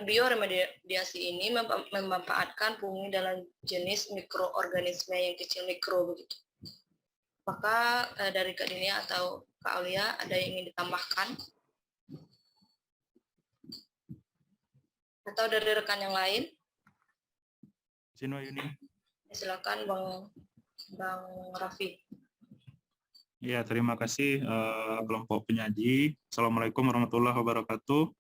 [SPEAKER 1] bioremediasi ini memanfaatkan fungi dalam jenis mikroorganisme yang kecil mikro begitu. Maka dari Kak Dinia atau Kak Aulia ada yang ingin ditambahkan? Atau dari rekan yang lain?
[SPEAKER 10] Sino Yuni.
[SPEAKER 1] Silakan Bang Raffi.
[SPEAKER 10] Ya, terima kasih kelompok penyaji. Assalamualaikum warahmatullahi wabarakatuh.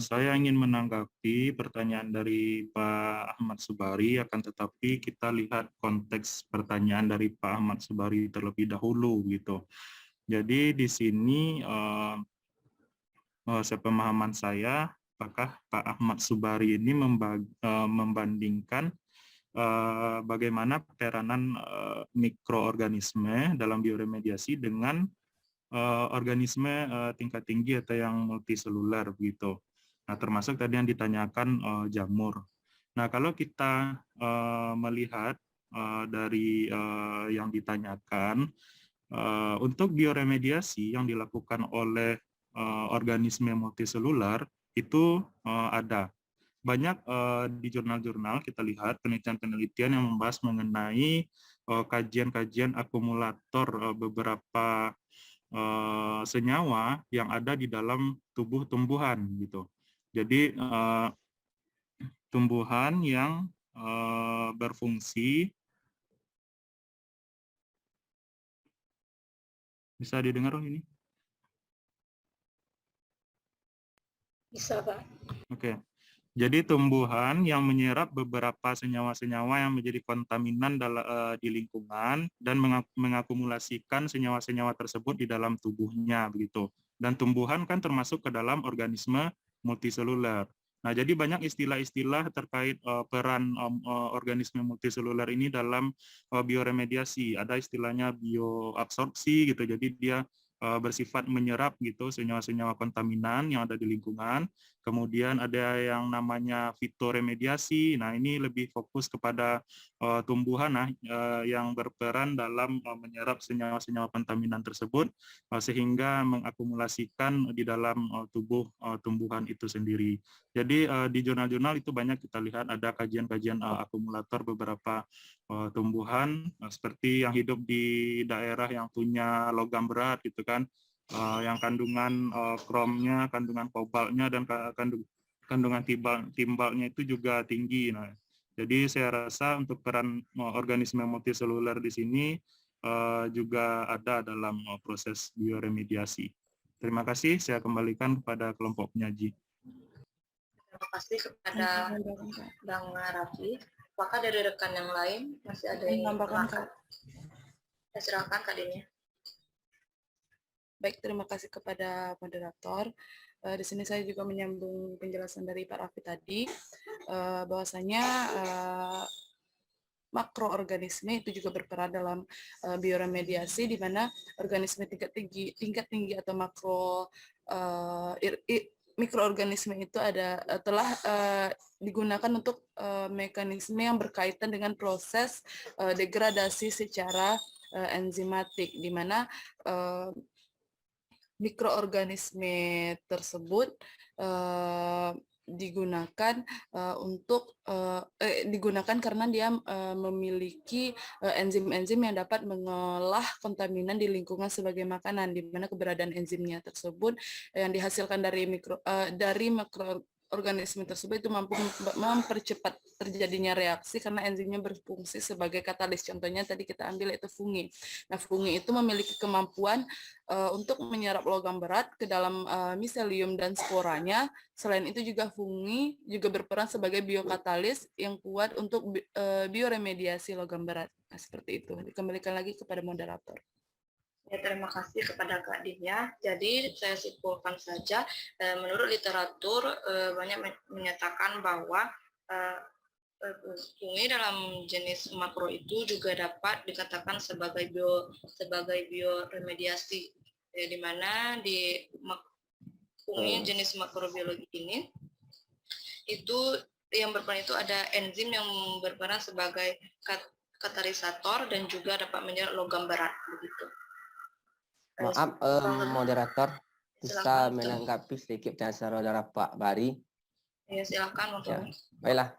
[SPEAKER 10] Saya ingin menanggapi pertanyaan dari Pak Ahmad Subari, akan tetapi kita lihat konteks pertanyaan dari Pak Ahmad Subari terlebih dahulu gitu. Jadi di sini sepemahaman saya, apakah Pak Ahmad Subari ini membandingkan bagaimana peranan mikroorganisme dalam bioremediasi dengan organisme tingkat tinggi atau yang multiseluler begitu. Nah, termasuk tadi yang ditanyakan jamur. Nah, kalau kita melihat dari yang ditanyakan, untuk bioremediasi yang dilakukan oleh organisme multiseluler itu ada. Banyak di jurnal-jurnal kita lihat penelitian-penelitian yang membahas mengenai kajian-kajian akumulator beberapa senyawa yang ada di dalam tubuh tumbuhan gitu. Jadi tumbuhan yang berfungsi, bisa didengar ini?
[SPEAKER 8] Bisa, Pak.
[SPEAKER 10] Oke. Jadi tumbuhan yang menyerap beberapa senyawa-senyawa yang menjadi kontaminan di lingkungan dan mengakumulasikan senyawa-senyawa tersebut di dalam tubuhnya begitu. Dan tumbuhan kan termasuk ke dalam organisme multiseluler. Nah, jadi banyak istilah-istilah terkait peran organisme multiseluler ini dalam bioremediasi. Ada istilahnya bioabsorpsi gitu. Jadi dia bersifat menyerap gitu senyawa-senyawa kontaminan yang ada di lingkungan. Kemudian ada yang namanya fitoremediasi. Nah, ini lebih fokus kepada tumbuhan yang berperan dalam menyerap senyawa-senyawa kontaminan tersebut sehingga mengakumulasikan di dalam tubuh tumbuhan itu sendiri. Jadi di jurnal-jurnal itu banyak kita lihat ada kajian-kajian akumulator beberapa tumbuhan seperti yang hidup di daerah yang punya logam berat gitu kan. Yang kandungan kromnya, kandungan kobaltnya, dan kandungan timbalnya itu juga tinggi. Nah, jadi saya rasa untuk peran organisme multiseluler di sini juga ada dalam proses bioremediasi. Terima kasih, saya kembalikan kepada kelompok penyaji.
[SPEAKER 1] Terima kasih kepada Bang Raffi. Apakah dari rekan yang lain masih ada yang menambahkan? Silakan Kak Dinia.
[SPEAKER 2] Baik, terima kasih kepada moderator. Di sini saya juga menyambung penjelasan dari Pak Raffi tadi, bahwasanya makroorganisme itu juga berperan dalam bioremediasi, di mana organisme tingkat tinggi atau mikroorganisme itu telah digunakan untuk mekanisme yang berkaitan dengan proses degradasi secara enzimatik, di mana mikroorganisme tersebut digunakan digunakan karena dia memiliki enzim-enzim yang dapat mengolah kontaminan di lingkungan sebagai makanan, di mana keberadaan enzimnya tersebut yang dihasilkan dari mikroorganisme tersebut itu mampu mempercepat terjadinya reaksi karena enzimnya berfungsi sebagai katalis. Contohnya tadi kita ambil itu fungi. Nah, fungi itu memiliki kemampuan untuk menyerap logam berat ke dalam miselium dan sporanya. Selain itu juga fungi juga berperan sebagai biokatalis yang kuat untuk bioremediasi logam berat. Nah, seperti itu. Dikembalikan lagi kepada moderator.
[SPEAKER 1] Ya, terima kasih kepada Kak Dinya. Jadi saya simpulkan saja, menurut literatur banyak menyatakan bahwa fungi dalam jenis makro itu juga dapat dikatakan sebagai bioremediasi, di mana di fungi jenis makrobiologi ini itu yang berperan itu ada enzim yang berperan sebagai katalisator dan juga dapat menyerap logam berat begitu.
[SPEAKER 5] Maaf, moderator bisa
[SPEAKER 1] Silakan.
[SPEAKER 5] menanggapi sedikit dari saudara Pak Bari.
[SPEAKER 1] Ya, silakan
[SPEAKER 5] Ya,
[SPEAKER 1] untuk
[SPEAKER 5] baiklah.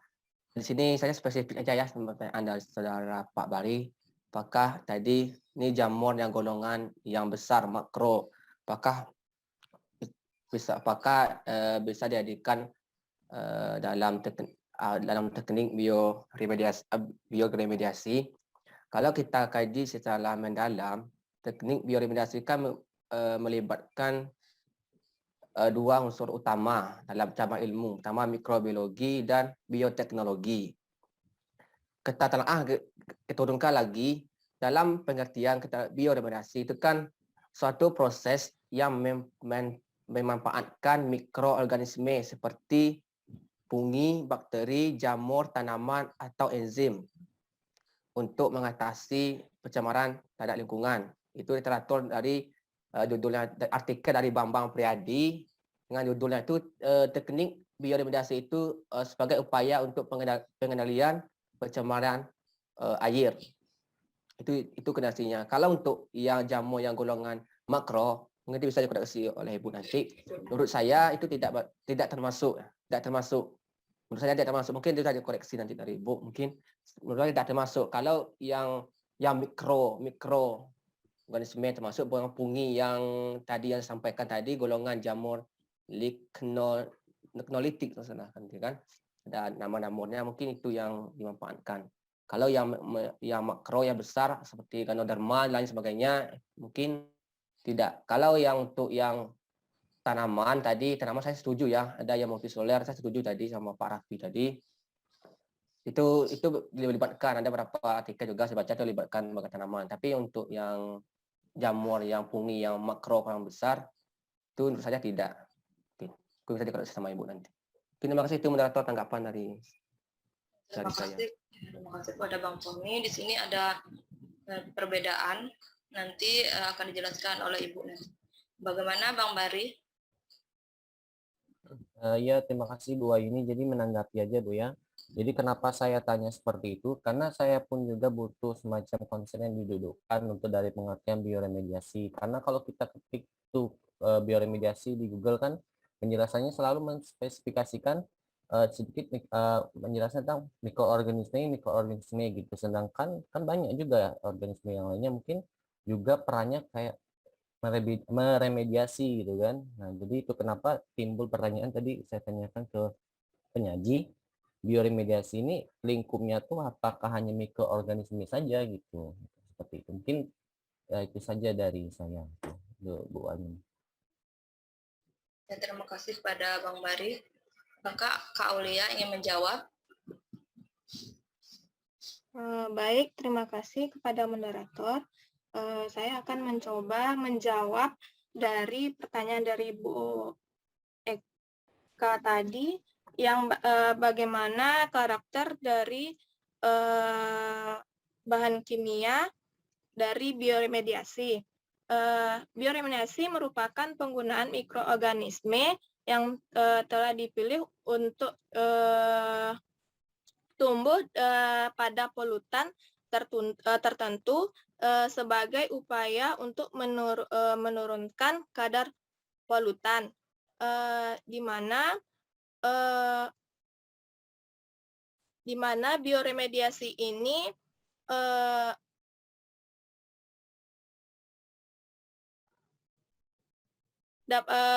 [SPEAKER 5] Di sini saya spesifik aja ya Anda saudara Pak Bari. Apakah tadi ini jamur yang golongan yang besar makro, apakah bisa dijadikan dalam teknik bioremediasi. Kalau kita kaji secara mendalam, teknik bioremediasi kan melibatkan dua unsur utama dalam cabang ilmu, pertama mikrobiologi dan bioteknologi. Kita turunkan lagi dalam pengertian bioremediasi itu kan suatu proses yang memanfaatkan mikroorganisme seperti fungi, bakteri, jamur, tanaman atau enzim untuk mengatasi pencemaran terhadap lingkungan. Itu literatur dari judulnya artikel dari Bambang Priadi dengan judulnya itu teknik bioremediasi itu sebagai upaya untuk pengendalian pencemaran air. Itu kendasinya. Kalau untuk yang jamur yang golongan makro, mungkin bisa dikoreksi oleh Ibu nanti. Menurut saya itu tidak termasuk. Menurut saya tidak termasuk. Mungkin itu saja koreksi nanti dari Ibu. Mungkin menurut saya tidak termasuk. Kalau yang mikro organisme termasuk fungi yang tadi yang disampaikan tadi golongan jamur lignolitik kan. Dan nama-namanya mungkin itu yang dimanfaatkan. Kalau yang makro yang besar seperti ganoderma dan lain sebagainya mungkin tidak. Kalau yang untuk yang tanaman saya setuju ya, ada yang multiseluler, saya setuju tadi sama Pak Raffi tadi. Itu dilibatkan, ada beberapa artikel juga saya baca itu dilibatkan bagian tanaman. Tapi untuk yang jamur, yang fungi, yang makro yang besar itu menurut saya tidak. Oke, bisa dikoreksi sama Ibu nanti. Terima kasih, itu moderator tanggapan dari saya.
[SPEAKER 1] Terima kasih kepada Bang Tommy. Di sini ada perbedaan, nanti akan dijelaskan oleh Ibu nanti. Bagaimana Bang Bari?
[SPEAKER 7] Ya, terima kasih Bu Ayuni. Jadi menanggapi aja Bu ya. Jadi kenapa saya tanya seperti itu? Karena saya pun juga butuh semacam konsen yang didudukkan untuk dari pengertian bioremediasi. Karena kalau kita ketik tuh bioremediasi di Google kan penjelasannya selalu menspesifikasikan sedikit menjelaskan tentang mikroorganisme gitu. Sedangkan kan banyak juga organisme yang lainnya mungkin juga perannya kayak meremediasi gitu kan. Nah, jadi itu kenapa timbul pertanyaan tadi saya tanyakan ke penyaji, bioremediasi ini lingkupnya tuh apakah hanya mikroorganisme saja gitu. Seperti itu. Mungkin ya, itu saja dari saya, Bu Ani.
[SPEAKER 1] Ya, terima kasih kepada Bang Bari. Apakah Kak Aulia ingin menjawab?
[SPEAKER 3] Baik, terima kasih kepada moderator. Saya akan mencoba menjawab dari pertanyaan dari Bu Eka tadi, yang bagaimana karakter dari bahan kimia dari bioremediasi. Bioremediasi merupakan penggunaan mikroorganisme yang telah dipilih untuk tumbuh pada polutan tertentu sebagai upaya untuk menurunkan kadar polutan, di mana bioremediasi ini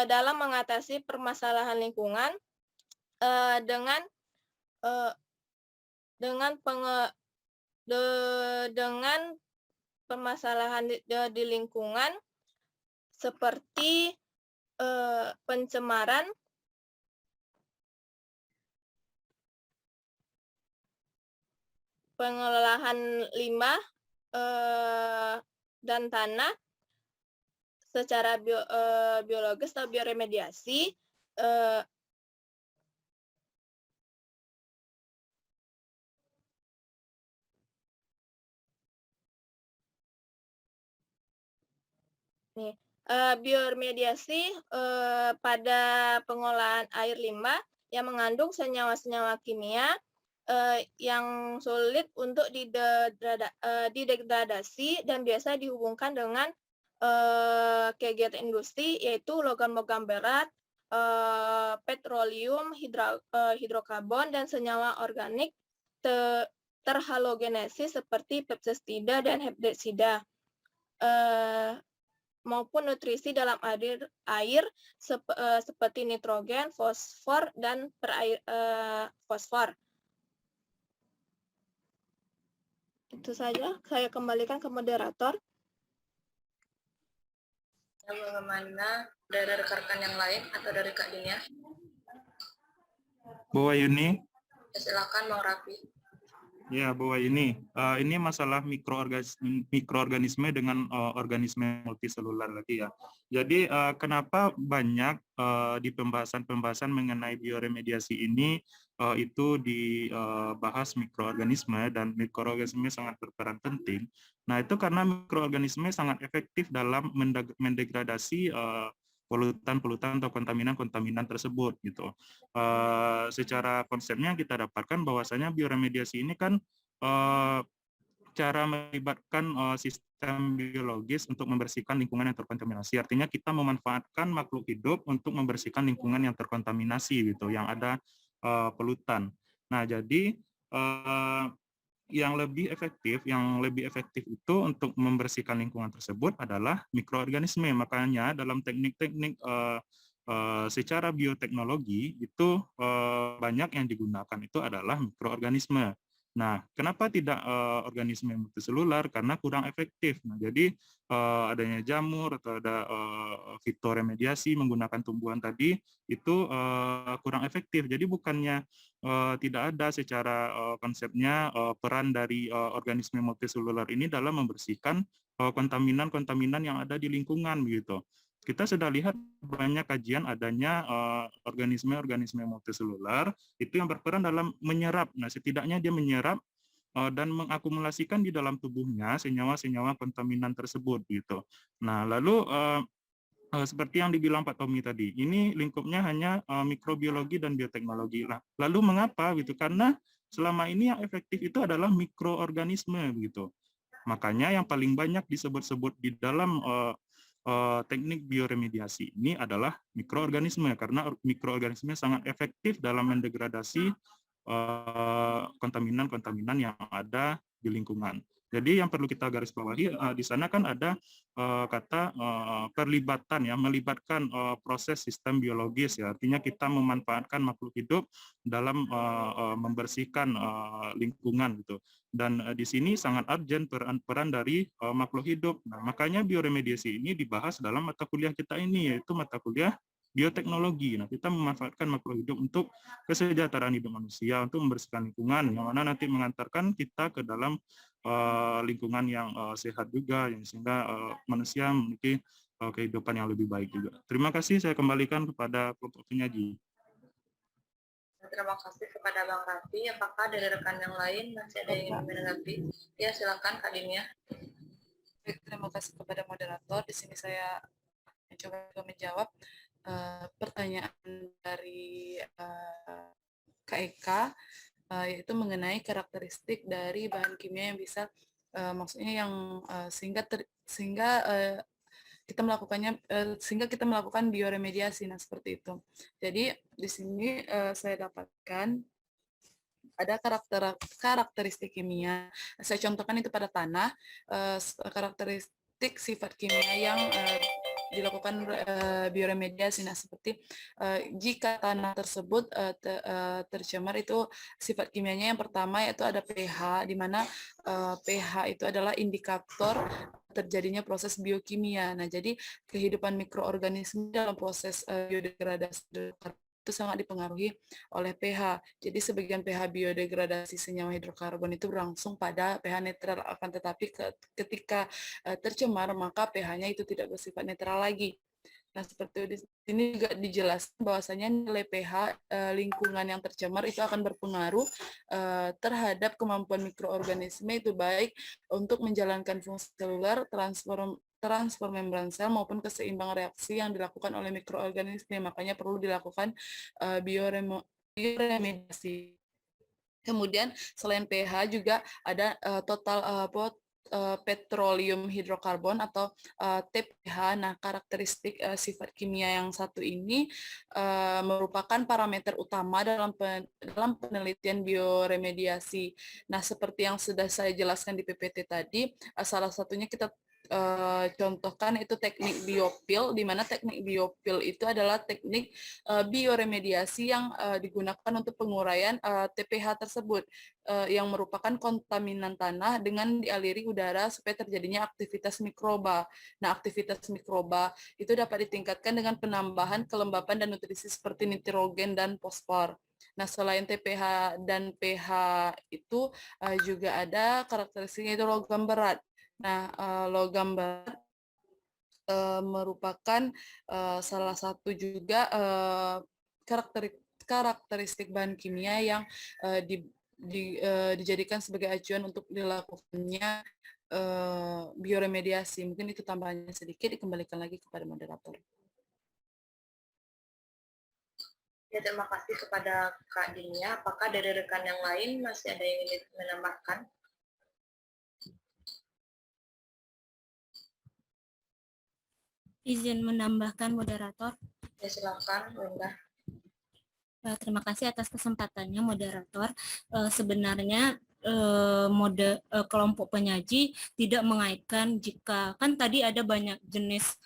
[SPEAKER 3] dalam mengatasi permasalahan lingkungan dengan permasalahan di lingkungan seperti pencemaran, pengelolaan limbah dan tanah, secara biologis atau bioremediasi, bioremediasi pada pengolahan air limbah yang mengandung senyawa-senyawa kimia yang sulit untuk didegradasi dan biasa dihubungkan dengan kegiatan industri, yaitu logam-logam berat, petroleum, hidrokarbon, dan senyawa organik terhalogenesis seperti pestisida dan herbisida, maupun nutrisi dalam air seperti nitrogen, fosfor, dan fosfor. Itu saja, saya kembalikan ke moderator.
[SPEAKER 1] Bagaimana dari rekan-rekan yang lain atau dari Kak Dinia?
[SPEAKER 10] Bu Wayuni?
[SPEAKER 1] Silakan Bang Raffi.
[SPEAKER 10] Ya, Bu Wayuni. Ini masalah mikroorganisme dengan organisme multiselular lagi ya. Jadi kenapa banyak di pembahasan mengenai bioremediasi ini itu dibahas mikroorganisme, dan mikroorganisme sangat berperan penting. Nah, itu karena mikroorganisme sangat efektif dalam mendegradasi polutan-polutan atau kontaminan-kontaminan tersebut gitu. Secara konsepnya kita dapatkan bahwasanya bioremediasi ini kan cara melibatkan sistem biologis untuk membersihkan lingkungan yang terkontaminasi. Artinya kita memanfaatkan makhluk hidup untuk membersihkan lingkungan yang terkontaminasi gitu, yang ada polutan. Nah, jadi yang lebih efektif itu untuk membersihkan lingkungan tersebut adalah mikroorganisme. Makanya dalam teknik-teknik secara bioteknologi itu banyak yang digunakan itu adalah mikroorganisme. Nah, kenapa tidak organisme multiselular? Karena kurang efektif. Nah, jadi adanya jamur atau ada fitoremediasi menggunakan tumbuhan tadi itu kurang efektif. Jadi bukannya tidak ada secara konsepnya peran dari organisme multiselular ini dalam membersihkan kontaminan-kontaminan yang ada di lingkungan begitu. Kita sudah lihat banyak kajian adanya organisme-organisme multiselular itu yang berperan dalam menyerap. Nah, setidaknya dia menyerap dan mengakumulasikan di dalam tubuhnya senyawa-senyawa kontaminan tersebut gitu. Nah, lalu seperti yang dibilang Pak Tommy tadi, ini lingkupnya hanya mikrobiologi dan bioteknologi. Lalu mengapa gitu? Karena selama ini yang efektif itu adalah mikroorganisme gitu. Makanya yang paling banyak disebut-sebut di dalam teknik bioremediasi ini adalah mikroorganisme, karena mikroorganisme sangat efektif dalam mendegradasi kontaminan-kontaminan yang ada di lingkungan. Jadi yang perlu kita garis bawahi di sana kan ada kata perlibatan ya, melibatkan proses sistem biologis ya. Artinya kita memanfaatkan makhluk hidup dalam membersihkan lingkungan gitu. Dan di sini sangat urgent peran dari makhluk hidup. Nah, makanya bioremediasi ini dibahas dalam mata kuliah kita ini, yaitu mata kuliah bioteknologi. Nah, kita memanfaatkan makhluk hidup untuk kesejahteraan hidup manusia, untuk membersihkan lingkungan, yang mana nanti mengantarkan kita ke dalam lingkungan yang sehat juga, yang sehingga manusia memiliki kehidupan yang lebih baik juga. Terima kasih, saya kembalikan kepada kelompok penyaji.
[SPEAKER 1] Terima kasih kepada Bang Raffi. Apakah dari rekan yang lain masih ada yang ingin menanggapi? Ya, silakan Kak Dinia.
[SPEAKER 2] Terima kasih kepada moderator. Di sini saya mencoba menjawab pertanyaan dari Kak Eka, yaitu mengenai karakteristik dari bahan kimia yang bisa, maksudnya yang sehingga kita melakukan bioremediasi. Nah, seperti itu. Jadi di sini saya dapatkan ada karakteristik kimia. Saya contohkan itu pada tanah, karakteristik sifat kimia yang dilakukan bioremediasi. Nah, seperti jika tanah tersebut tercemar, itu sifat kimianya yang pertama yaitu ada pH, di mana pH itu adalah indikator terjadinya proses biokimia. Nah, jadi kehidupan mikroorganisme dalam proses biodegradasi itu sangat dipengaruhi oleh pH. Jadi sebagian pH biodegradasi senyawa hidrokarbon itu berlangsung pada pH netral, akan tetapi ketika tercemar maka pH-nya itu tidak bersifat netral lagi. Nah, seperti di sini juga dijelaskan bahwasanya nilai pH lingkungan yang tercemar itu akan berpengaruh terhadap kemampuan mikroorganisme itu baik untuk menjalankan fungsi seluler, transfer membran sel maupun keseimbangan reaksi yang dilakukan oleh mikroorganisme. Makanya perlu dilakukan bioremediasi. Kemudian selain pH juga ada total petroleum hidrokarbon atau TPH. Nah, karakteristik sifat kimia yang satu ini merupakan parameter utama dalam penelitian bioremediasi. Nah, seperti yang sudah saya jelaskan di PPT tadi, salah satunya kita contohkan itu teknik biopil, di mana teknik biopil itu adalah teknik bioremediasi yang digunakan untuk penguraian TPH tersebut, yang merupakan kontaminan tanah dengan dialiri udara supaya terjadinya aktivitas mikroba. Nah, aktivitas mikroba itu dapat ditingkatkan dengan penambahan kelembapan dan nutrisi seperti nitrogen dan fosfor. Nah, selain TPH dan pH itu juga ada karakteristiknya itu logam berat. Nah, logam berat merupakan salah satu juga karakteristik bahan kimia yang dijadikan sebagai acuan untuk dilakukannya bioremediasi. Mungkin itu tambahannya sedikit, dikembalikan lagi kepada moderator.
[SPEAKER 1] Ya, terima kasih kepada Kak Dinia. Apakah dari rekan yang lain masih ada yang ingin menambahkan?
[SPEAKER 11] Izin menambahkan moderator.
[SPEAKER 1] Ya, silakan, Linda.
[SPEAKER 11] Terima kasih atas kesempatannya moderator. Sebenarnya kelompok penyaji tidak mengaitkan jika kan tadi ada banyak jenis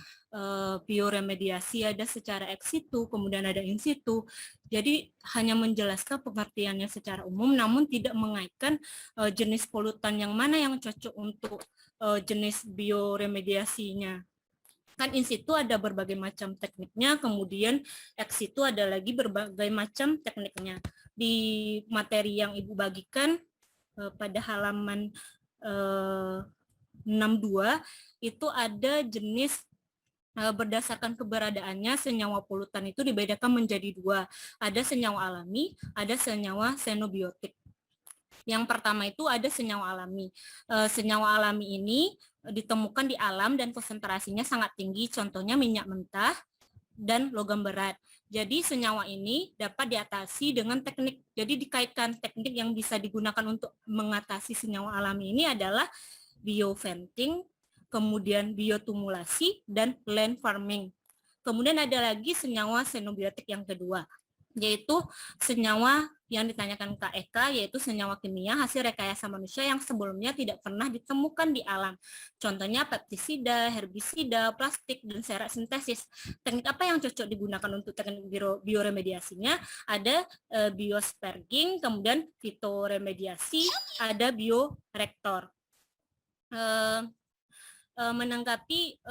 [SPEAKER 11] bioremediasi, ada secara ex situ, kemudian ada in situ. Jadi hanya menjelaskan pengertiannya secara umum, namun tidak mengaitkan jenis polutan yang mana yang cocok untuk jenis bioremediasinya. Kan in situ ada berbagai macam tekniknya, kemudian ex situ ada lagi berbagai macam tekniknya. Di materi yang Ibu bagikan pada halaman 62 itu ada jenis berdasarkan keberadaannya senyawa polutan itu dibedakan menjadi dua. Ada senyawa alami, ada senyawa xenobiotik. Yang pertama itu ada senyawa alami. Senyawa alami ini ditemukan di alam dan konsentrasinya sangat tinggi, contohnya minyak mentah dan logam berat. Jadi senyawa ini dapat diatasi dengan teknik, jadi dikaitkan teknik yang bisa digunakan untuk mengatasi senyawa alami ini adalah bioventing, kemudian biotumulasi, dan land farming. Kemudian ada lagi senyawa xenobiotik yang kedua, yaitu senyawa yang ditanyakan Kak Eka, yaitu senyawa kimia hasil rekayasa manusia yang sebelumnya tidak pernah ditemukan di alam. Contohnya pestisida, herbisida, plastik, dan serat sintesis. Teknik apa yang cocok digunakan untuk teknik bioremediasinya? Ada biosperging, kemudian fitoremediasi, ada bioreaktor. Menanggapi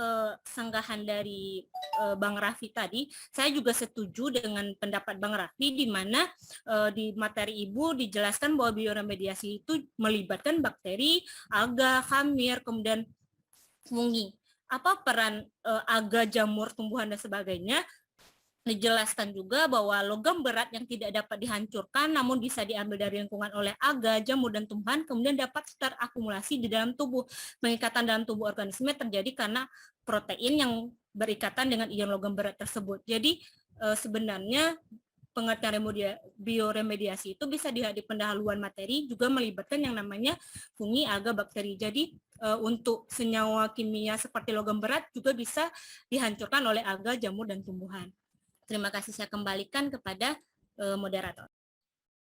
[SPEAKER 11] sanggahan dari Bang Raffi tadi, saya juga setuju dengan pendapat Bang Raffi di mana di materi Ibu dijelaskan bahwa bioremediasi itu melibatkan bakteri, alga, khamir, kemudian fungi. Apa peran alga, jamur, tumbuhan, dan sebagainya? Dijelaskan juga bahwa logam berat yang tidak dapat dihancurkan namun bisa diambil dari lingkungan oleh alga, jamur, dan tumbuhan kemudian dapat terakumulasi di dalam tubuh. Pengikatan dalam tubuh organisme terjadi karena protein yang berikatan dengan ion logam berat tersebut. Jadi sebenarnya pengertian bioremediasi itu bisa di pendahuluan materi juga melibatkan yang namanya fungi, alga, bakteri. Jadi untuk senyawa kimia seperti logam berat juga bisa dihancurkan oleh alga, jamur, dan tumbuhan. Terima kasih, saya kembalikan kepada moderator.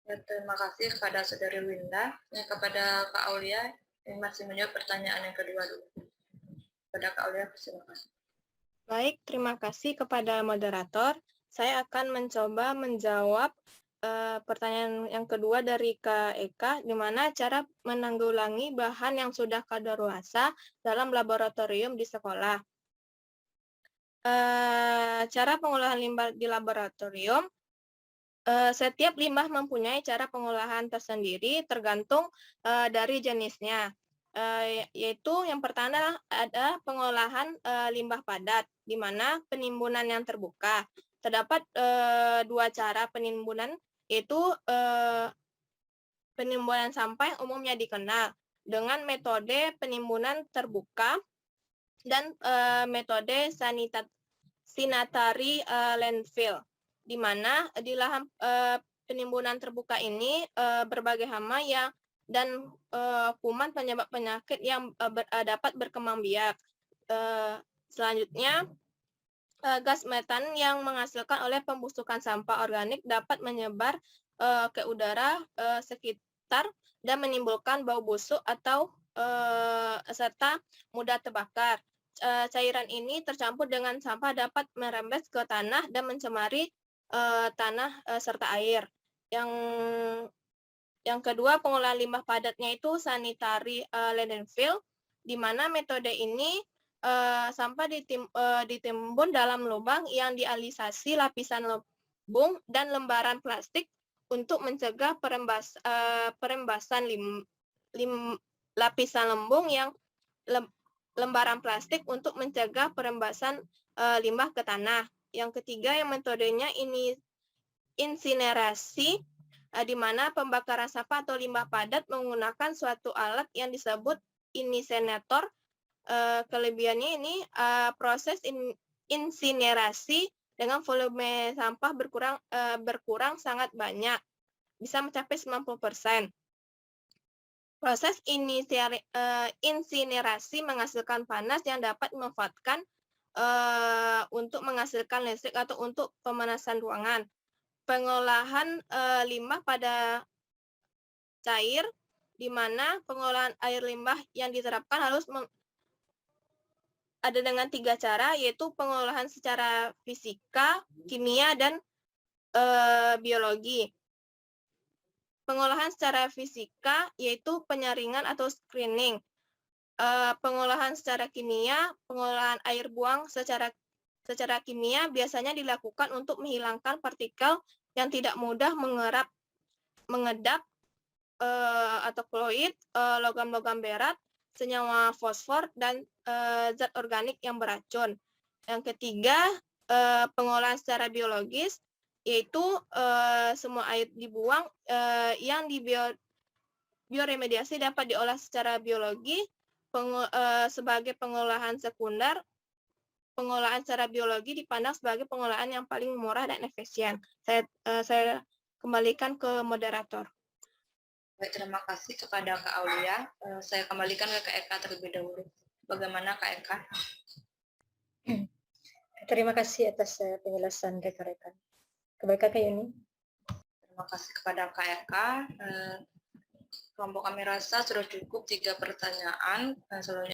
[SPEAKER 1] Ya, terima kasih kepada Saudari Winda. Ya, kepada Kak Aulia, yang masih menjawab pertanyaan yang kedua dulu. Kepada Kak Aulia, silakan.
[SPEAKER 3] Baik, terima kasih kepada moderator. Saya akan mencoba menjawab pertanyaan yang kedua dari Kak Eka, di mana cara menanggulangi bahan yang sudah kadaluarsa dalam laboratorium di sekolah. Cara pengolahan limbah di laboratorium Setiap limbah mempunyai cara pengolahan tersendiri tergantung dari jenisnya. Yaitu yang pertama ada pengolahan limbah padat, di mana penimbunan yang terbuka. Terdapat 2 cara penimbunan, yaitu penimbunan sampah yang umumnya dikenal dengan metode penimbunan terbuka dan metode sanitary landfill, di mana di lahan penimbunan terbuka ini berbagai hama dan kuman penyebab penyakit yang dapat berkembang biak. Selanjutnya, gas metan yang menghasilkan oleh pembusukan sampah organik dapat menyebar ke udara sekitar dan menimbulkan bau busuk atau serta mudah terbakar. Cairan ini tercampur dengan sampah dapat merembes ke tanah dan mencemari tanah serta air. Yang kedua, pengolahan limbah padatnya itu sanitary landfill, di mana metode ini sampah ditimbun dalam lubang yang dialisasi lapisan lembung dan lembaran plastik untuk mencegah perembasan lapisan lembung yang lembaran plastik untuk mencegah perembasan limbah ke tanah. Yang ketiga, yang metodenya ini insinerasi, di mana pembakaran sampah atau limbah padat menggunakan suatu alat yang disebut insinerator. Kelebihannya ini proses insinerasi dengan volume sampah berkurang sangat banyak, bisa mencapai 90%. Proses insinerasi menghasilkan panas yang dapat dimanfaatkan untuk menghasilkan listrik atau untuk pemanasan ruangan. Pengolahan limbah pada cair, di mana pengolahan air limbah yang diterapkan harus ada dengan 3 cara, yaitu pengolahan secara fisika, kimia, dan biologi. Pengolahan secara fisika yaitu penyaringan atau screening. Pengolahan secara kimia, pengolahan air buang secara kimia biasanya dilakukan untuk menghilangkan partikel yang tidak mudah mengedap atau fluid, logam-logam berat, senyawa fosfor, dan zat organik yang beracun. Yang ketiga, pengolahan secara biologis, yaitu semua air dibuang yang bioremediasi dapat diolah secara biologi sebagai pengolahan sekunder. Pengolahan secara biologi dipandang sebagai pengolahan yang paling murah dan efisien. Saya kembalikan ke moderator.
[SPEAKER 1] Baik, terima kasih kepada Kak Aulia. Saya kembalikan ke Kak Eka terlebih dahulu. Bagaimana Kak Eka?
[SPEAKER 8] Terima kasih atas penjelasan rekan-rekan. Kembali Kak Yuni.
[SPEAKER 1] Terima kasih kepada Kak Eka. Kelompok kami rasa sudah cukup 3 pertanyaan. Selanjutnya